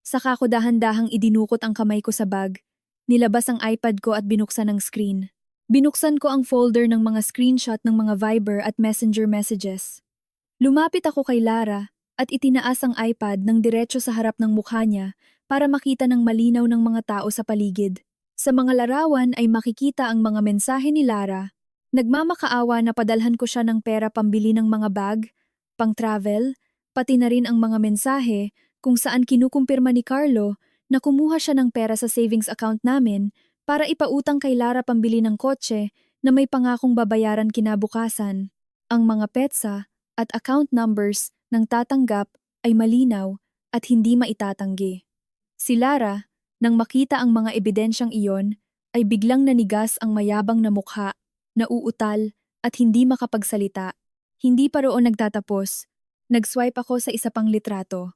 A: Saka ko dahan-dahang idinukot ang kamay ko sa bag, nilabas ang iPad ko at binuksan ang screen. Binuksan ko ang folder ng mga screenshot ng mga Viber at Messenger messages. Lumapit ako kay Lara at itinaas ang iPad ng diretso sa harap ng mukha niya para makita ng malinaw ng mga tao sa paligid. Sa mga larawan ay makikita ang mga mensahe ni Lara. Nagmamakaawa na padalhan ko siya ng pera pambili ng mga bag, pang-travel, pati na rin ang mga mensahe kung saan kinukumpirma ni Carlo na kumuha siya ng pera sa savings account namin para ipautang kay Lara pambili ng kotse na may pangakong babayaran kinabukasan. Ang mga petsa at account numbers ng tatanggap ay malinaw at hindi maitatanggi. Si Lara, nang makita ang mga ebidensyang iyon, ay biglang nanigas ang mayabang na mukha, nauutal at hindi makapagsalita. Hindi pa roon nagtatapos. Nag-swipe ako sa isa pang litrato.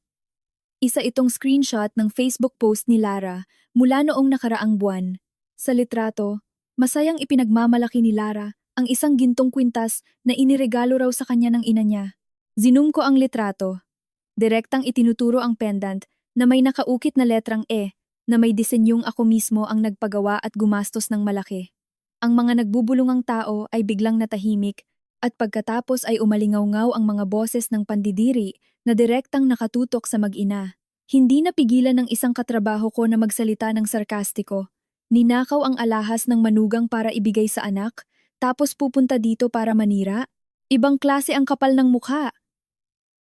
A: Isa itong screenshot ng Facebook post ni Lara mula noong nakaraang buwan. Sa litrato, masayang ipinagmamalaki ni Lara ang isang gintong kwintas na iniregalo raw sa kanya ng ina niya. Zinum ko ang litrato. Direktang itinuturo ang pendant na may nakaukit na letrang E na may disenyong ako mismo ang nagpagawa at gumastos ng malaki. Ang mga nagbubulungang tao ay biglang natahimik at pagkatapos ay umalingaw-ngaw ang mga boses ng pandidiri na direktang nakatutok sa mag-ina. Hindi napigilan ng isang katrabaho ko na magsalita ng sarkastiko. Ninakaw ang alahas ng manugang para ibigay sa anak, tapos pupunta dito para manira? Ibang klase ang kapal ng mukha.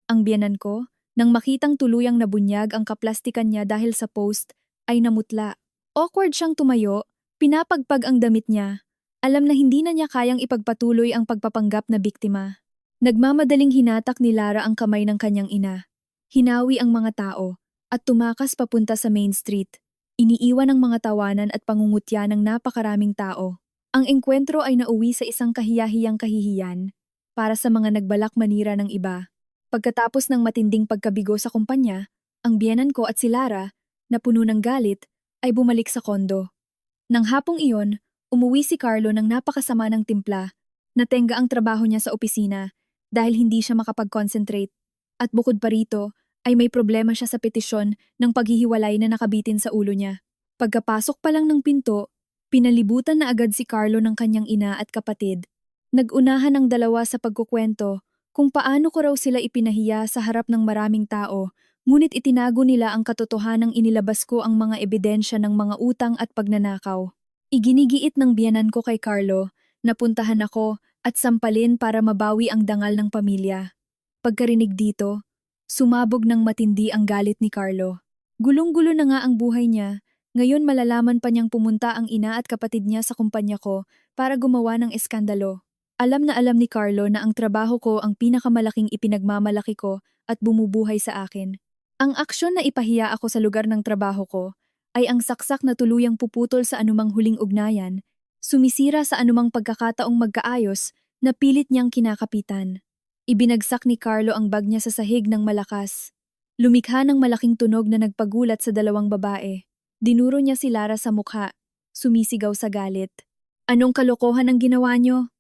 A: Ang biyanan ko, nang makitang tuluyang nabunyag ang kaplastikan niya dahil sa post, ay namutla. Awkward siyang tumayo, pinapagpag ang damit niya. Alam na hindi na niya kayang ipagpatuloy ang pagpapanggap na biktima. Nagmamadaling hinatak ni Lara ang kamay ng kanyang ina. Hinawi ang mga tao at tumakas papunta sa Main Street. Iniiwan ang mga tawanan at pangungutya ng napakaraming tao. Ang engkwentro ay nauwi sa isang kahiyahiyang kahihiyan para sa mga nagbalak manira ng iba. Pagkatapos ng matinding pagkabigo sa kumpanya, ang biyenan ko at si Lara, na puno ng galit, ay bumalik sa kondo. Nang hapong iyon, umuwi si Carlo ng napakasama ng timpla. Natenga ang trabaho niya sa opisina dahil hindi siya makapag-concentrate. At bukod pa rito, ay may problema siya sa petisyon ng paghihiwalay na nakabitin sa ulo niya. Pagkapasok pa lang ng pinto, pinalibutan na agad si Carlo ng kanyang ina at kapatid. Nag-unahan ang dalawa sa pagkukwento kung paano ko raw sila ipinahiya sa harap ng maraming tao, ngunit itinago nila ang katotohanang inilabas ko ang mga ebidensya ng mga utang at pagnanakaw. Iginigiit ng biyanan ko kay Carlo, napuntahan ako at sampalin para mabawi ang dangal ng pamilya. Pagkarinig dito, sumabog ng matindi ang galit ni Carlo. Gulong-gulo na nga ang buhay niya, ngayon malalaman pa niyang pumunta ang ina at kapatid niya sa kumpanya ko para gumawa ng eskandalo. Alam na alam ni Carlo na ang trabaho ko ang pinakamalaking ipinagmamalaki ko at bumubuhay sa akin. Ang aksyon na ipahiya ako sa lugar ng trabaho ko ay ang saksak na tuluyang puputol sa anumang huling ugnayan, sumisira sa anumang pagkakataong magkaayos na pilit niyang kinakapitan. Ibinagsak ni Carlo ang bag niya sa sahig ng malakas. Lumikha ng malaking tunog na nagpagulat sa dalawang babae. Dinuro niya si Lara sa mukha, sumisigaw sa galit. Anong kalokohan ang ginawa niyo?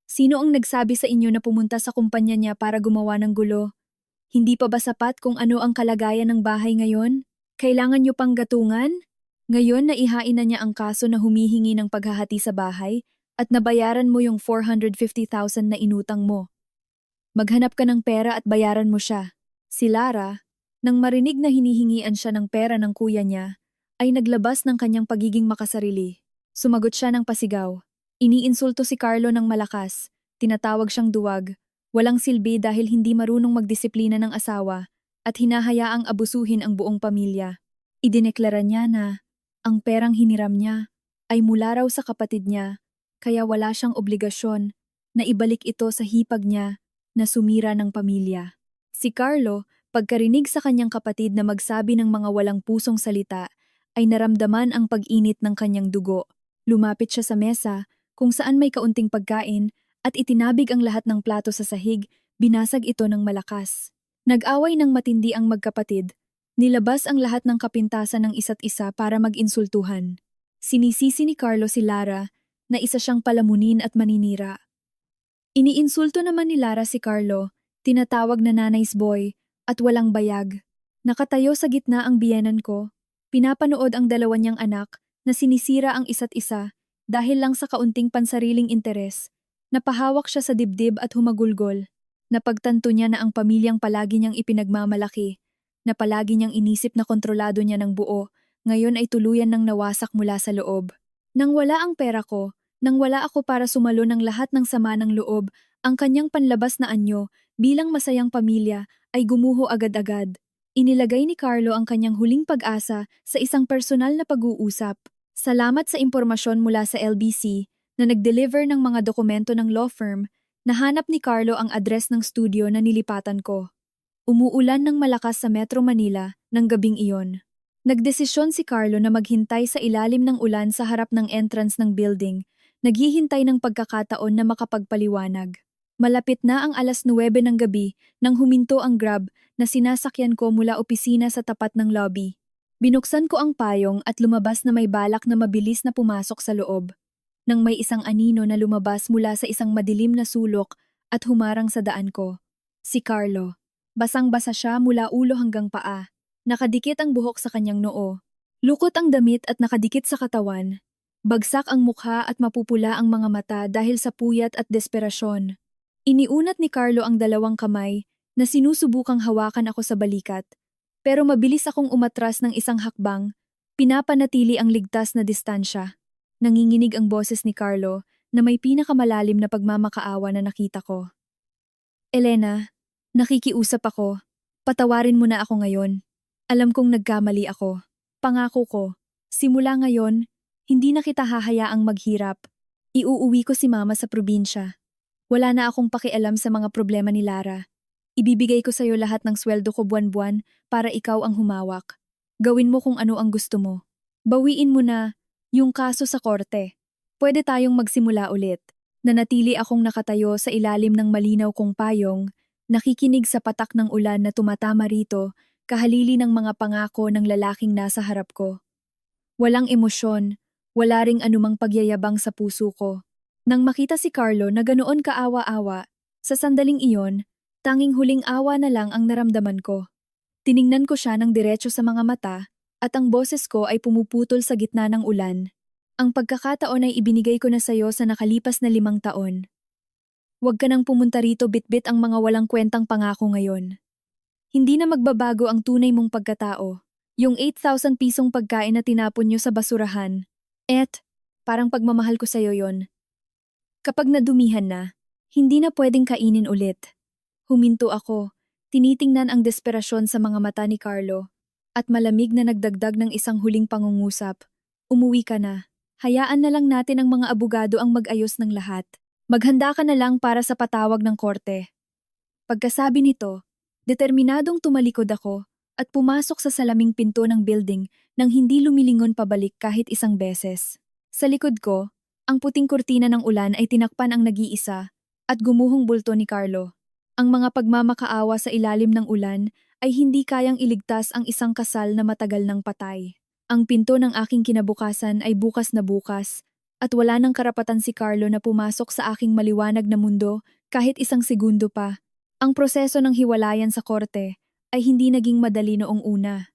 A: Sino ang nagsabi sa inyo na pumunta sa kumpanya niya para gumawa ng gulo? Hindi pa ba sapat kung ano ang kalagayan ng bahay ngayon? Kailangan niyo pang gatungan? Ngayon naihain na niya ang kaso na humihingi ng paghahati sa bahay at nabayaran mo yung 450,000 na inutang mo. Maghanap ka ng pera at bayaran mo siya. Si Lara, nang marinig na hinihingian siya ng pera ng kuya niya, ay naglabas ng kanyang pagiging makasarili. Sumagot siya ng pasigaw. Iniinsulto si Carlo ng malakas, tinatawag siyang duwag, walang silbi dahil hindi marunong magdisiplina ng asawa at hinahayaang abusuhin ang buong pamilya. Idineklara niya na ang perang hiniram niya ay mula raw sa kapatid niya, kaya wala siyang obligasyon na ibalik ito sa hipag niya na sumira ng pamilya. Si Carlo, pagkarinig sa kanyang kapatid na magsabi ng mga walang pusong salita, ay naramdaman ang pag-init ng kanyang dugo. Lumapit siya sa mesa, kung saan may kaunting pagkain at itinabig ang lahat ng plato sa sahig, binasag ito ng malakas. Nag-away ng matindi ang magkapatid, nilabas ang lahat ng kapintasan ng isa't isa para mag-insultuhan. Sinisisi ni Carlo si Lara na isa siyang palamunin at maninira. Iniinsulto naman ni Lara si Carlo tinatawag na nanay's boy, at walang bayag. Nakatayo sa gitna ang biyenan ko, pinapanood ang dalawa niyang anak na sinisira ang isa't isa dahil lang sa kaunting pansariling interes. Napahawak siya sa dibdib at humagulgol. Napagtanto niya na ang pamilyang palagi niyang ipinagmamalaki, na palagi niyang inisip na kontrolado niya ng buo, ngayon ay tuluyan ng nawasak mula sa loob. Nang wala ang pera ko, nang wala ako para sumalo ng lahat ng sama ng loob, ang kanyang panlabas na anyo bilang masayang pamilya ay gumuho agad-agad. Inilagay ni Carlo ang kanyang huling pag-asa sa isang personal na pag-uusap. Salamat sa impormasyon mula sa LBC na nag-deliver ng mga dokumento ng law firm, nahanap ni Carlo ang address ng studio na nilipatan ko. Umuulan ng malakas sa Metro Manila ng gabing iyon. Nagdesisyon si Carlo na maghintay sa ilalim ng ulan sa harap ng entrance ng building, naghihintay ng pagkakataon na makapagpaliwanag. Malapit na ang 9:00 ng gabi nang huminto ang Grab na sinasakyan ko mula opisina sa tapat ng lobby. Binuksan ko ang payong at lumabas na may balak na mabilis na pumasok sa loob. Nang may isang anino na lumabas mula sa isang madilim na sulok at humarang sa daan ko. Si Carlo. Basang-basa siya mula ulo hanggang paa. Nakadikit ang buhok sa kanyang noo. Lukot ang damit at nakadikit sa katawan. Bagsak ang mukha at mapupula ang mga mata dahil sa puyat at desperasyon. Iniunat ni Carlo ang dalawang kamay na sinusubukang hawakan ako sa balikat. Pero mabilis akong umatras ng isang hakbang, pinapanatili ang ligtas na distansya. Nanginginig ang boses ni Carlo na may pinakamalalim na pagmamakaawa na nakita ko. Elena, nakikiusap ako. Patawarin mo na ako ngayon. Alam kong nagkamali ako. Pangako ko, simula ngayon, hindi na kita hahayaang maghirap. Iuuwi ko si Mama sa probinsya. Wala na akong pakialam sa mga problema ni Lara. Ibibigay ko sa'yo lahat ng sweldo ko buwan-buwan para ikaw ang humawak. Gawin mo kung ano ang gusto mo. Bawiin mo na yung kaso sa korte. Pwede tayong magsimula ulit. Nanatili akong nakatayo sa ilalim ng malinaw kong payong, nakikinig sa patak ng ulan na tumatama rito, kahalili ng mga pangako ng lalaking nasa harap ko. Walang emosyon, wala ring anumang pagyayabang sa puso ko. Nang makita si Carlo na ganoon kaawa-awa, sa sandaling iyon, tanging huling awa na lang ang naramdaman ko. Tiningnan ko siya ng diretso sa mga mata at ang boses ko ay pumuputol sa gitna ng ulan. Ang pagkakataon ay ibinigay ko na sayo sa nakalipas na 5 taon. Huwag ka nang pumunta rito bitbit ang mga walang kwentang pangako ngayon. Hindi na magbabago ang tunay mong pagkatao. Yung 8,000 pisong pagkain na tinapon nyo sa basurahan. Parang pagmamahal ko sayo yon. Kapag nadumihan na, hindi na pwedeng kainin ulit. Huminto ako, tinitingnan ang desperasyon sa mga mata ni Carlo, at malamig na nagdagdag ng isang huling pangungusap. Umuwi ka na. Hayaan na lang natin ang mga abogado ang mag-ayos ng lahat. Maghanda ka na lang para sa patawag ng korte. Pagkasabi nito, determinadong tumalikod ako at pumasok sa salaming pinto ng building nang hindi lumilingon pabalik kahit isang beses. Sa likod ko, ang puting kurtina ng ulan ay tinakpan ang nag-iisa at gumuhong bulto ni Carlo. Ang mga pagmamakaawa sa ilalim ng ulan ay hindi kayang iligtas ang isang kasal na matagal ng patay. Ang pinto ng aking kinabukasan ay bukas na bukas at wala nang karapatan si Carlo na pumasok sa aking maliwanag na mundo kahit isang segundo pa. Ang proseso ng hiwalayan sa korte ay hindi naging madali noong una.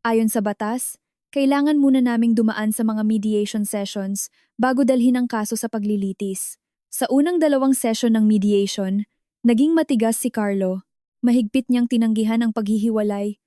A: Ayon sa batas, kailangan muna naming dumaan sa mga mediation sessions bago dalhin ang kaso sa paglilitis. Sa unang 2 session ng mediation, naging matigas si Carlo. Mahigpit niyang tinanggihan ang paghihiwalay.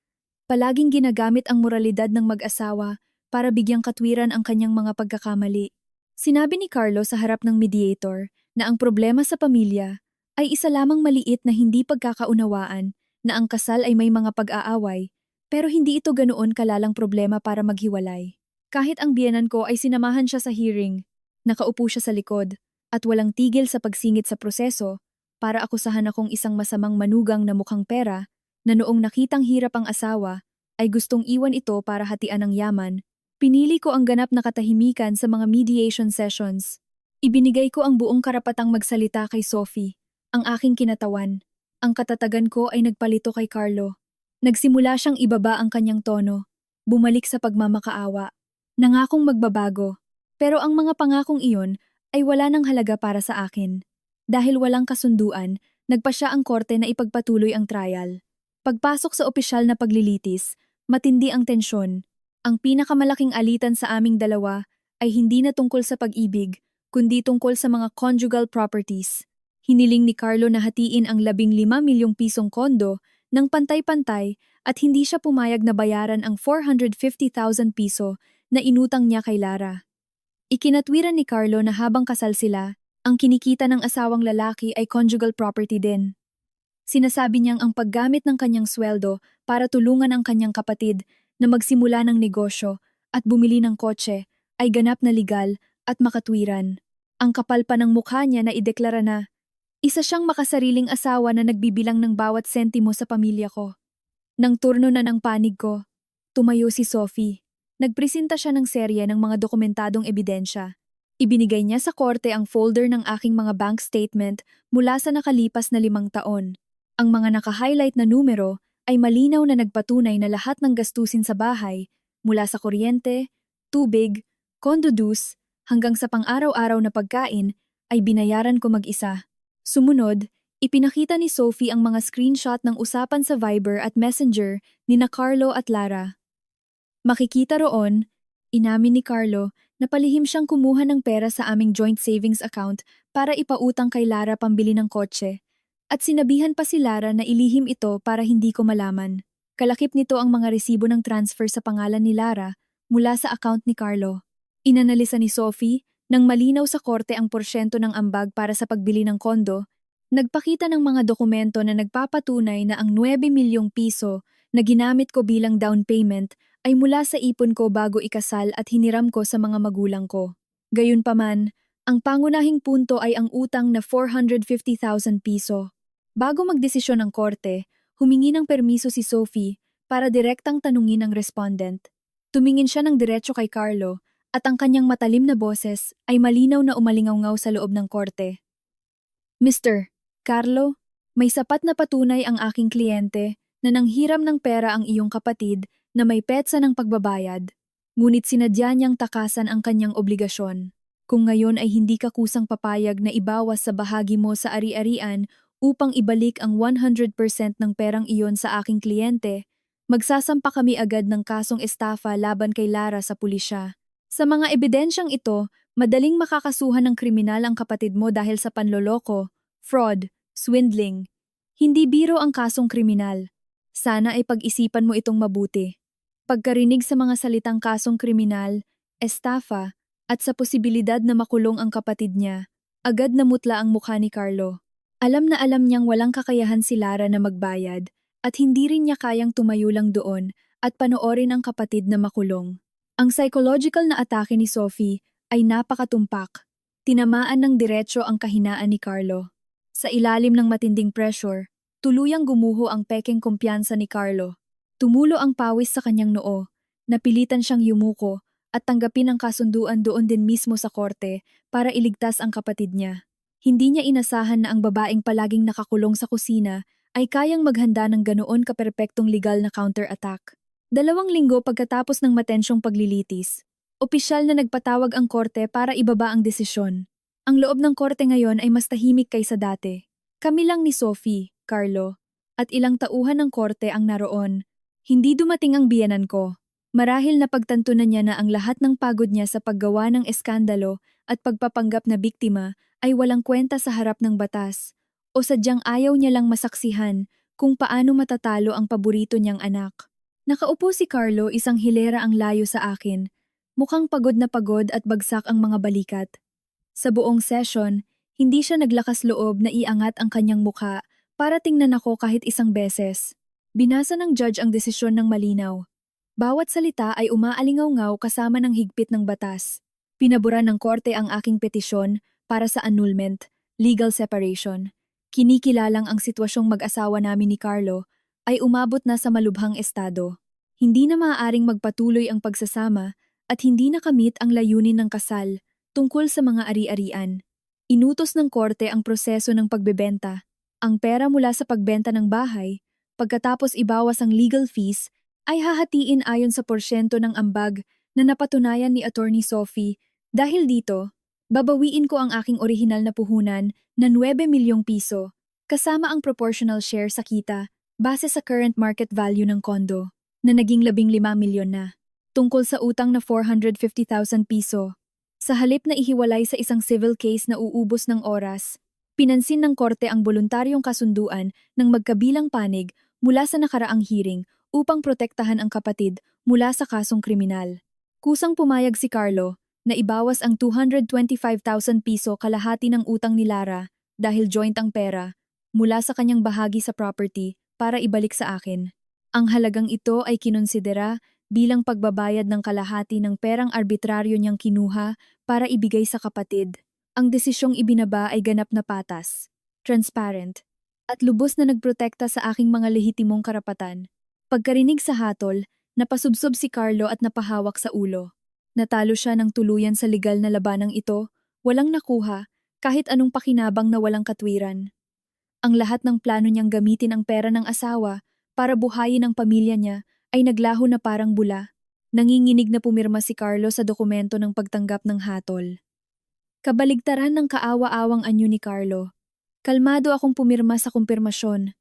A: Palaging ginagamit ang moralidad ng mag-asawa para bigyang katwiran ang kanyang mga pagkakamali. Sinabi ni Carlo sa harap ng mediator na ang problema sa pamilya ay isa lamang maliit na hindi pagkakaunawaan, na ang kasal ay may mga pag-aaway, pero hindi ito ganoon kalalang problema para maghiwalay. Kahit ang biyenan ko ay sinamahan siya sa hearing, nakaupo siya sa likod at walang tigil sa pagsingit sa proseso para akusahan akong isang masamang manugang na mukhang pera na noong nakitang hirap ang asawa ay gustong iwan ito para hatian ang yaman. Pinili ko ang ganap na katahimikan sa mga mediation sessions. Ibinigay ko ang buong karapatang magsalita kay Sophie, ang aking kinatawan. Ang katatagan ko ay nagpalito kay Carlo. Nagsimula siyang ibaba ang kanyang tono, bumalik sa pagmamakaawa. Nangakong magbabago, pero ang mga pangakong iyon ay wala ng halaga para sa akin. Dahil walang kasunduan, nagpa siya ang korte na ipagpatuloy ang trial. Pagpasok sa opisyal na paglilitis, matindi ang tensyon. Ang pinakamalaking alitan sa aming dalawa ay hindi na tungkol sa pag-ibig, kundi tungkol sa mga conjugal properties. Hiniling ni Carlo na hatiin ang 15 milyong pisong kondo ng pantay-pantay at hindi siya pumayag na bayaran ang 450,000 piso na inutang niya kay Lara. Ikinatwiran ni Carlo na habang kasal sila, ang kinikita ng asawang lalaki ay conjugal property din. Sinasabi niyang ang paggamit ng kanyang sweldo para tulungan ang kanyang kapatid na magsimula ng negosyo at bumili ng kotse ay ganap na legal at makatwiran. Ang kapal pa ng mukha niya na ideklara na, isa siyang makasariling asawa na nagbibilang ng bawat sentimo sa pamilya ko. Nang turno na ng panig ko, tumayo si Sophie. Nagpresenta siya ng serye ng mga dokumentadong ebidensya. Ibinigay niya sa korte ang folder ng aking mga bank statement mula sa nakalipas na 5 taon. Ang mga naka-highlight na numero ay malinaw na nagpatunay na lahat ng gastusin sa bahay, mula sa kuryente, tubig, condo dues, hanggang sa pang-araw-araw na pagkain, ay binayaran ko mag-isa. Sumunod, ipinakita ni Sophie ang mga screenshot ng usapan sa Viber at Messenger ni na Carlo at Lara. Makikita roon, inamin ni Carlo na palihim siyang kumuha ng pera sa aming joint savings account para ipautang kay Lara pambili ng kotse. At sinabihan pa si Lara na ilihim ito para hindi ko malaman. Kalakip nito ang mga resibo ng transfer sa pangalan ni Lara mula sa account ni Carlo. Inanalisa ni Sophie nang malinaw sa korte ang porsyento ng ambag para sa pagbili ng kondo. Nagpakita ng mga dokumento na nagpapatunay na ang 9 milyong piso na ginamit ko bilang down payment ay mula sa ipon ko bago ikasal at hiniram ko sa mga magulang ko. Gayunpaman, ang pangunahing punto ay ang utang na 450,000 piso. Bago magdesisyon ang korte, humingi ng permiso si Sophie para direktang tanungin ang respondent. Tumingin siya ng diretso kay Carlo at ang kanyang matalim na boses ay malinaw na umalingaw-ngaw sa loob ng korte. Mr. Carlo, may sapat na patunay ang aking kliyente na nanghiram ng pera ang iyong kapatid na may petsa ng pagbabayad, ngunit sinadya niyang takasan ang kanyang obligasyon. Kung ngayon ay hindi ka kusang papayag na ibawas sa bahagi mo sa ari-arian upang ibalik ang 100% ng perang iyon sa aking kliyente, magsasampa kami agad ng kasong estafa laban kay Lara sa pulisya. Sa mga ebidensyang ito, madaling makakasuhan ng kriminal ang kapatid mo dahil sa panloloko, fraud, swindling. Hindi biro ang kasong kriminal. Sana ay pag-isipan mo itong mabuti. Pagkarinig sa mga salitang kasong kriminal, estafa, at sa posibilidad na makulong ang kapatid niya, agad namutla ang mukha ni Carlo. Alam na alam niyang walang kakayahan si Lara na magbayad at hindi rin niya kayang tumayo lang doon at panoorin ang kapatid na makulong. Ang psychological na atake ni Sophie ay napakatumpak. Tinamaan ng diretso ang kahinaan ni Carlo. Sa ilalim ng matinding pressure, tuluyang gumuho ang pekeng kumpiyansa ni Carlo. Tumulo ang pawis sa kanyang noo, napilitan siyang yumuko at tanggapin ang kasunduan doon din mismo sa korte para iligtas ang kapatid niya. Hindi niya inasahan na ang babaeng palaging nakakulong sa kusina ay kayang maghanda ng ganoon kaperpektong legal na counter-attack. 2 linggo pagkatapos ng matensyong paglilitis, opisyal na nagpatawag ang korte para ibaba ang desisyon. Ang loob ng korte ngayon ay mas tahimik kaysa dati. Kami lang ni Sophie, Carlo, at ilang tauhan ng korte ang naroon. Hindi dumating ang biyenan ko. Marahil napagtanto na niya na ang lahat ng pagod niya sa paggawa ng eskandalo at pagpapanggap na biktima ay walang kwenta sa harap ng batas, o sadyang ayaw niya lang masaksihan kung paano matatalo ang paborito niyang anak. Nakaupo si Carlo, isang hilera ang layo sa akin. Mukhang pagod na pagod at bagsak ang mga balikat. Sa buong session, hindi siya naglakas loob na iangat ang kanyang mukha para tingnan ako kahit isang beses. Binasa ng judge ang desisyon ng malinaw. Bawat salita ay umaalingaw-ngaw kasama ng higpit ng batas. Pinabura ng korte ang aking petisyon para sa annulment, legal separation. Kinikilalang ang sitwasyong mag-asawa namin ni Carlo ay umabot na sa malubhang estado. Hindi na maaaring magpatuloy ang pagsasama at hindi nakamit ang layunin ng kasal tungkol sa mga ari-arian. Inutos ng korte ang proseso ng pagbebenta. Ang pera mula sa pagbenta ng bahay, pagkatapos ibawas ang legal fees, ay hahatiin ayon sa porsyento ng ambag na napatunayan ni Attorney Sophie. Dahil dito, babawiin ko ang aking orihinal na puhunan na 9 milyong piso kasama ang proportional share sa kita base sa current market value ng kondo na naging 15 milyon na. Tungkol sa utang na 450,000 piso. Sa halip na ihiwalay sa isang civil case na uubos ng oras, pinansin ng korte ang voluntaryong kasunduan ng magkabilang panig mula sa nakaraang hearing upang protektahan ang kapatid mula sa kasong kriminal. Kusang pumayag si Carlo na ibawas ang 225,000 piso kalahati ng utang ni Lara dahil joint ang pera mula sa kanyang bahagi sa property para ibalik sa akin. Ang halagang ito ay kinonsidera bilang pagbabayad ng kalahati ng perang arbitraryo niyang kinuha para ibigay sa kapatid. Ang desisyong ibinaba ay ganap na patas, transparent, at lubos na nagprotekta sa aking mga lehitimong karapatan. Pagkarinig sa hatol, napasubsob si Carlo at napahawak sa ulo. Natalo siya ng tuluyan sa legal na labanang ito, walang nakuha, kahit anong pakinabang na walang katwiran. Ang lahat ng plano niyang gamitin ang pera ng asawa para buhayin ang pamilya niya ay naglaho na parang bula. Nanginginig na pumirma si Carlo sa dokumento ng pagtanggap ng hatol. Kabaligtaran ng kaawa-awang anyo ni Carlo. Kalmado akong pumirma sa kumpirmasyon.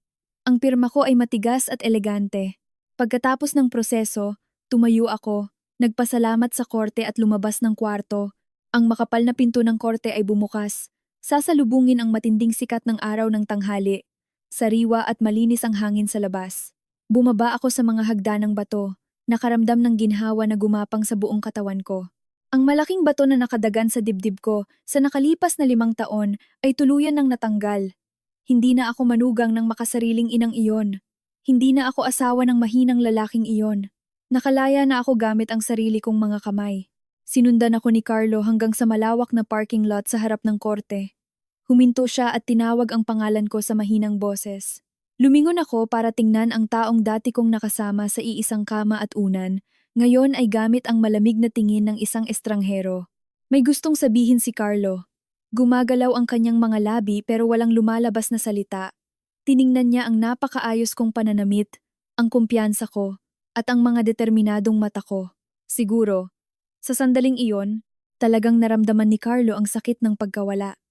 A: Ang pirma ko ay matigas at elegante. Pagkatapos ng proseso, tumayo ako, nagpasalamat sa korte at lumabas ng kwarto. Ang makapal na pinto ng korte ay bumukas. Sasalubungin ang matinding sikat ng araw ng tanghali. Sariwa at malinis ang hangin sa labas. Bumaba ako sa mga hagdanang bato, nakaramdam ng ginhawa na gumapang sa buong katawan ko. Ang malaking bato na nakadagan sa dibdib ko sa nakalipas na 5 taon ay tuluyan ng natanggal. Hindi na ako manugang ng makasariling inang iyon. Hindi na ako asawa ng mahinang lalaking iyon. Nakalaya na ako gamit ang sarili kong mga kamay. Sinundan ako ni Carlo hanggang sa malawak na parking lot sa harap ng korte. Huminto siya at tinawag ang pangalan ko sa mahinang boses. Lumingon ako para tingnan ang taong dati kong nakasama sa iisang kama at unan, ngayon ay gamit ang malamig na tingin ng isang estranghero. May gustong sabihin si Carlo. Gumagalaw ang kanyang mga labi pero walang lumalabas na salita. Tiningnan niya ang napakaayos kong pananamit, ang kumpiyansa ko, at ang mga determinadong mata ko. Siguro, sa sandaling iyon, talagang naramdaman ni Carlo ang sakit ng pagkawala.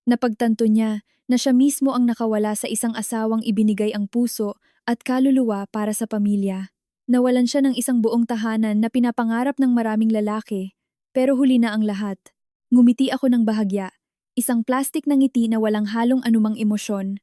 A: Napagtanto niya na siya mismo ang nakawala sa isang asawang ibinigay ang puso at kaluluwa para sa pamilya. Nawalan siya ng isang buong tahanan na pinapangarap ng maraming lalaki, pero huli na ang lahat. Ngumiti ako ng bahagya, isang plastik na ngiti na walang halong anumang emosyon.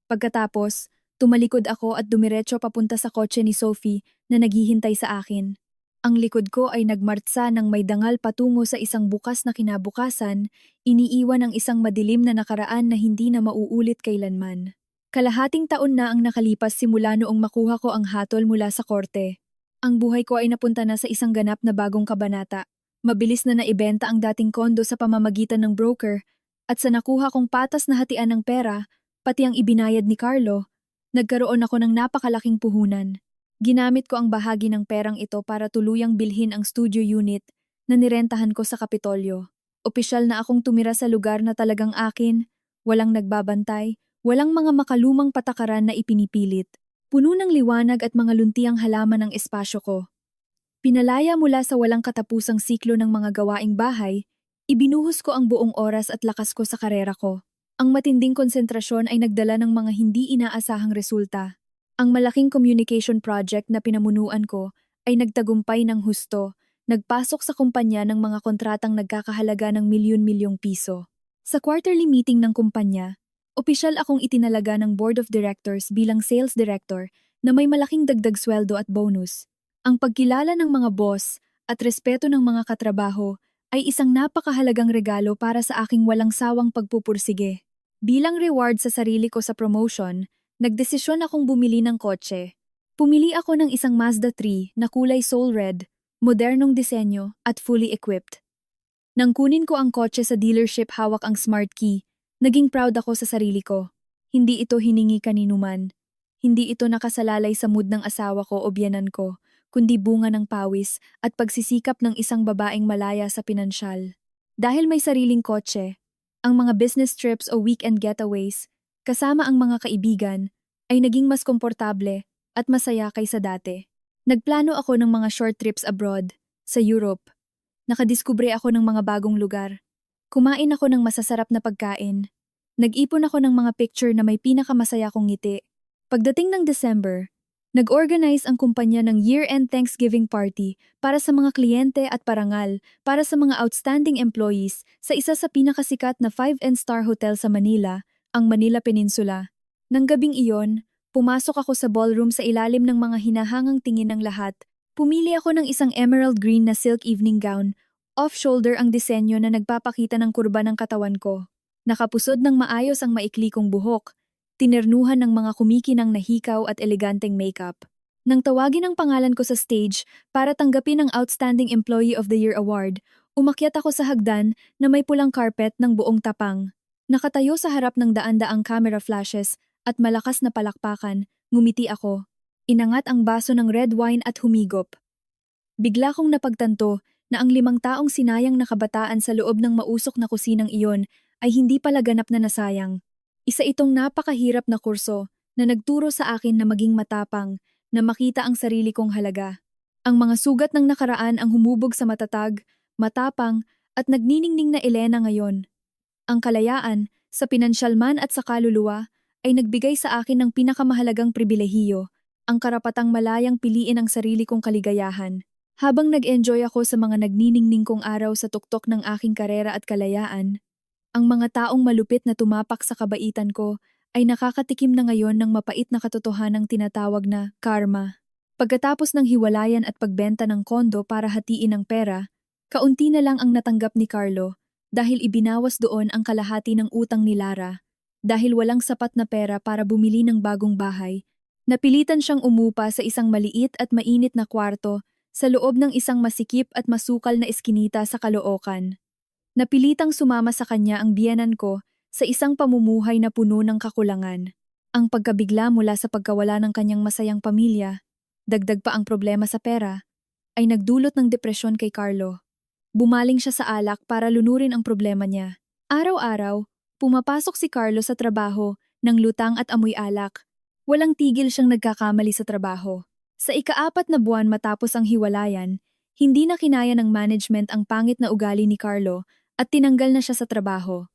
A: Pagkatapos, tumalikod ako at dumiretso papunta sa kotse ni Sophie na naghihintay sa akin. Ang likod ko ay nagmartsa ng may dangal patungo sa isang bukas na kinabukasan, iniiwan ang isang madilim na nakaraan na hindi na mauulit kailanman. Kalahating taon na ang nakalipas simula noong makuha ko ang hatol mula sa korte. Ang buhay ko ay napunta na sa isang ganap na bagong kabanata. Mabilis na naibenta ang dating kondo sa pamamagitan ng broker, at sa nakuha kong patas na hatian ng pera, pati ang ibinayad ni Carlo, nagkaroon ako ng napakalaking puhunan. Ginamit ko ang bahagi ng perang ito para tuluyang bilhin ang studio unit na nirentahan ko sa Kapitolyo. Opisyal na akong tumira sa lugar na talagang akin, walang nagbabantay, walang mga makalumang patakaran na ipinipilit. Puno ng liwanag at mga luntiang halaman ang espasyo ko. Pinalaya mula sa walang katapusang siklo ng mga gawaing bahay, ibinuhos ko ang buong oras at lakas ko sa karera ko. Ang matinding konsentrasyon ay nagdala ng mga hindi inaasahang resulta. Ang malaking communication project na pinamunuan ko ay nagtagumpay ng husto, nagpasok sa kumpanya ng mga kontratang nagkakahalaga ng milyon-milyong piso. Sa quarterly meeting ng kumpanya, opisyal akong itinalaga ng board of directors bilang sales director na may malaking dagdag sweldo at bonus. Ang pagkilala ng mga boss at respeto ng mga katrabaho ay isang napakahalagang regalo para sa aking walang sawang pagpupursige. Bilang reward sa sarili ko sa promotion, nagdesisyon akong bumili ng kotse. Pumili ako ng isang Mazda 3 na kulay soul red, modernong disenyo at fully equipped. Nang kunin ko ang kotse sa dealership hawak ang smart key, naging proud ako sa sarili ko. Hindi ito hiningi kaninuman. Hindi ito nakasalalay sa mood ng asawa ko o biyenan ko, kundi bunga ng pawis at pagsisikap ng isang babaeng malaya sa pinansyal. Dahil may sariling kotse, ang mga business trips o weekend getaways, kasama ang mga kaibigan, ay naging mas komportable at masaya kaysa dati. Nagplano ako ng mga short trips abroad, sa Europe. Nakadiskubre ako ng mga bagong lugar. Kumain ako ng masasarap na pagkain. Nag-ipon ako ng mga picture na may pinakamasaya kong ngiti. Pagdating ng December, nag-organize ang kumpanya ng year-end Thanksgiving party para sa mga kliyente at parangal para sa mga outstanding employees sa isa sa pinakasikat na 5-star hotel sa Manila, ang Manila Peninsula. Nang gabing iyon, pumasok ako sa ballroom sa ilalim ng mga hinahangang tingin ng lahat. Pumili ako ng isang emerald green na silk evening gown. Off-shoulder ang disenyo na nagpapakita ng kurba ng katawan ko. Nakapusod ng maayos ang maikli kong buhok, tinernuhan ng mga kumikinang nahikaw at eleganteng makeup. Nang tawagin ang pangalan ko sa stage para tanggapin ang Outstanding Employee of the Year Award, umakyat ako sa hagdan na may pulang carpet ng buong tapang. Nakatayo sa harap ng daan-daang camera flashes at malakas na palakpakan, ngumiti ako. Inangat ang baso ng red wine at humigop. Bigla kong napagtanto na ang 5 taong sinayang na kabataan sa loob ng mausok na kusinang iyon ay hindi pala ganap na nasayang. Isa itong napakahirap na kurso na nagturo sa akin na maging matapang, na makita ang sarili kong halaga. Ang mga sugat ng nakaraan ang humubog sa matatag, matapang at nagniningning na Elena ngayon. Ang kalayaan, sa pinansyal man at sa kaluluwa, ay nagbigay sa akin ng pinakamahalagang pribilehiyo, ang karapatang malayang piliin ang sarili kong kaligayahan. Habang nag-enjoy ako sa mga nagniningning kong araw sa tuktok ng aking karera at kalayaan, ang mga taong malupit na tumapak sa kabaitan ko ay nakakatikim na ngayon ng mapait na katotohanang tinatawag na karma. Pagkatapos ng hiwalayan at pagbenta ng kondo para hatiin ang pera, kaunti na lang ang natanggap ni Carlo dahil ibinawas doon ang kalahati ng utang ni Lara. Dahil walang sapat na pera para bumili ng bagong bahay, napilitan siyang umupa sa isang maliit at mainit na kwarto sa loob ng isang masikip at masukal na eskinita sa Caloocan. Napilitang sumama sa kanya ang biyenan ko sa isang pamumuhay na puno ng kakulangan. Ang pagkabigla mula sa pagkawala ng kanyang masayang pamilya, dagdag pa ang problema sa pera, ay nagdulot ng depresyon kay Carlo. Bumaling siya sa alak para lunurin ang problema niya. Araw-araw, pumapasok si Carlo sa trabaho ng lutang at amoy alak. Walang tigil siyang nagkakamali sa trabaho. Sa ika-4 na buwan matapos ang hiwalayan, hindi na kinaya ng management ang pangit na ugali ni Carlo at tinanggal na siya sa trabaho.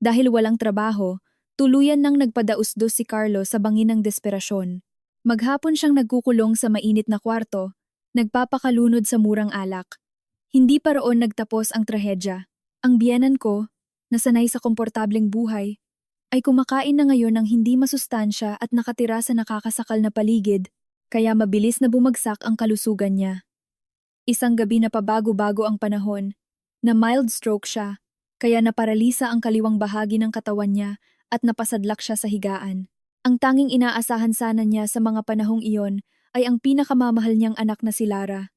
A: Dahil walang trabaho, tuluyan nang nagpadausdos si Carlo sa bangin ng desperasyon. Maghapon siyang nagkukulong sa mainit na kwarto, nagpapakalunod sa murang alak. Hindi pa roon nagtapos ang trahedya. Ang biyenan ko, na sanay sa komportableng buhay, ay kumakain na ngayon ng hindi masustansya at nakatira sa nakakasakal na paligid, kaya mabilis na bumagsak ang kalusugan niya. Isang gabi na pabago-bago ang panahon, na mild stroke siya, kaya naparalisa ang kaliwang bahagi ng katawan niya at napasadlak siya sa higaan. Ang tanging inaasahan sana niya sa mga panahong iyon ay ang pinakamamahal niyang anak na si Lara.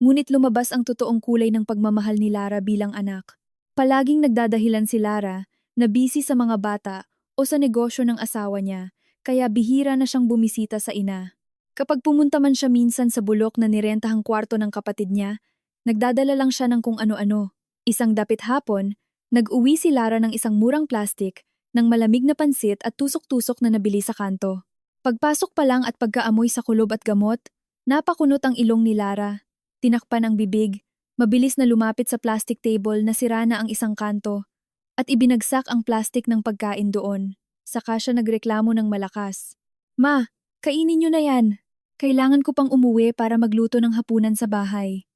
A: Ngunit lumabas ang totoong kulay ng pagmamahal ni Lara bilang anak. Palaging nagdadahilan si Lara na busy sa mga bata o sa negosyo ng asawa niya, kaya bihira na siyang bumisita sa ina. Kapag pumunta man siya minsan sa bulok na nirentahang kwarto ng kapatid niya, nagdadala lang siya ng kung ano-ano. Isang dapit hapon, nag-uwi si Lara ng isang murang plastik, ng malamig na pansit at tusok-tusok na nabili sa kanto. Pagpasok pa lang at pagkaamoy sa kulob at gamot, napakunot ang ilong ni Lara. Tinakpan ang bibig, mabilis na lumapit sa plastic table na sira na ang isang kanto, at ibinagsak ang plastik ng pagkain doon. Saka siya nagreklamo ng malakas. "Ma, kainin niyo na yan. Kailangan ko pang umuwi para magluto ng hapunan sa bahay.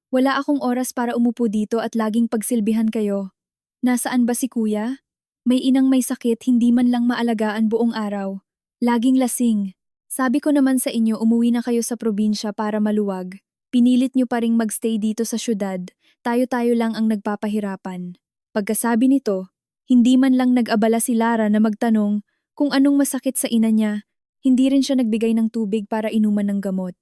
A: Wala akong oras para umupo dito at laging pagsilbihan kayo. Nasaan ba si kuya? May inang may sakit, hindi man lang maalagaan buong araw. Laging lasing. Sabi ko naman sa inyo umuwi na kayo sa probinsya para maluwag. Pinilit niyo pa ring magstay dito sa syudad, tayo-tayo lang ang nagpapahirapan." Pagkasabi nito, hindi man lang nag-abala si Lara na magtanong kung anong masakit sa ina niya. Hindi rin siya nagbigay ng tubig para inuman ng gamot.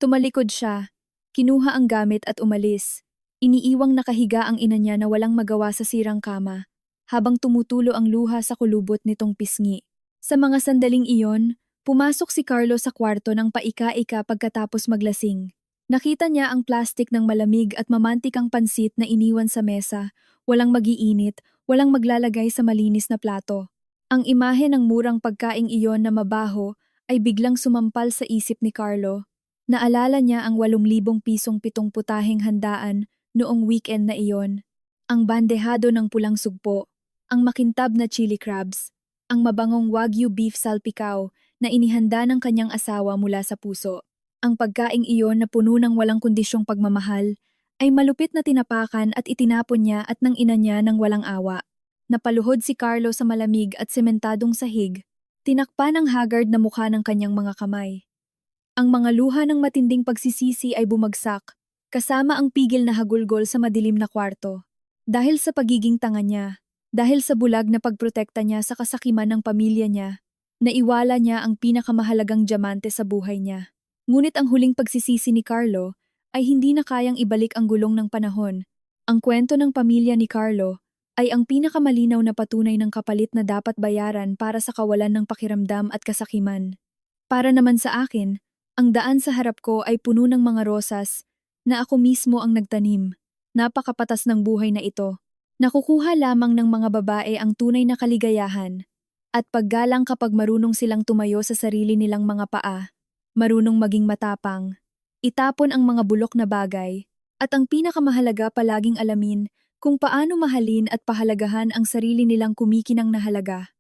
A: Tumalikod siya, kinuha ang gamit at umalis. Iniiwang nakahiga ang ina niya na walang magawa sa sirang kama, habang tumutulo ang luha sa kulubot nitong pisngi. Sa mga sandaling iyon, pumasok si Carlo sa kwarto ng paika-ika pagkatapos maglasing. Nakita niya ang plastik ng malamig at mamantikang pansit na iniwan sa mesa, walang mag-iinit, walang maglalagay sa malinis na plato. Ang imahe ng murang pagkaing iyon na mabaho ay biglang sumampal sa isip ni Carlo. Naalala niya ang 8,000 pisong 7 putaheng handaan noong weekend na iyon. Ang bandehado ng pulang sugpo, ang makintab na chili crabs, ang mabangong Wagyu beef salpikaw na inihanda ng kanyang asawa mula sa puso. Ang pagkaing iyon na puno ng walang kondisyong pagmamahal ay malupit na tinapakan at itinapon niya at ng ina niya ng walang awa. Napaluhod si Carlo sa malamig at sementadong sahig, tinakpan ang haggard na mukha ng kanyang mga kamay. Ang mga luha ng matinding pagsisisi ay bumagsak, kasama ang pigil na hagulgol sa madilim na kwarto. Dahil sa pagiging tanga niya, dahil sa bulag na pagprotekta niya sa kasakiman ng pamilya niya, naiwala niya ang pinakamahalagang diamante sa buhay niya. Ngunit ang huling pagsisisi ni Carlo ay hindi na kayang ibalik ang gulong ng panahon. Ang kwento ng pamilya ni Carlo ay ang pinakamalinaw na patunay ng kapalit na dapat bayaran para sa kawalan ng pakiramdam at kasakiman. Para naman sa akin, ang daan sa harap ko ay puno ng mga rosas na ako mismo ang nagtanim. Napakapatas ng buhay na ito. Nakukuha lamang ng mga babae ang tunay na kaligayahan at paggalang kapag marunong silang tumayo sa sarili nilang mga paa, marunong maging matapang, itapon ang mga bulok na bagay, at ang pinakamahalaga palaging alamin kung paano mahalin at pahalagahan ang sarili nilang kumikinang na halaga.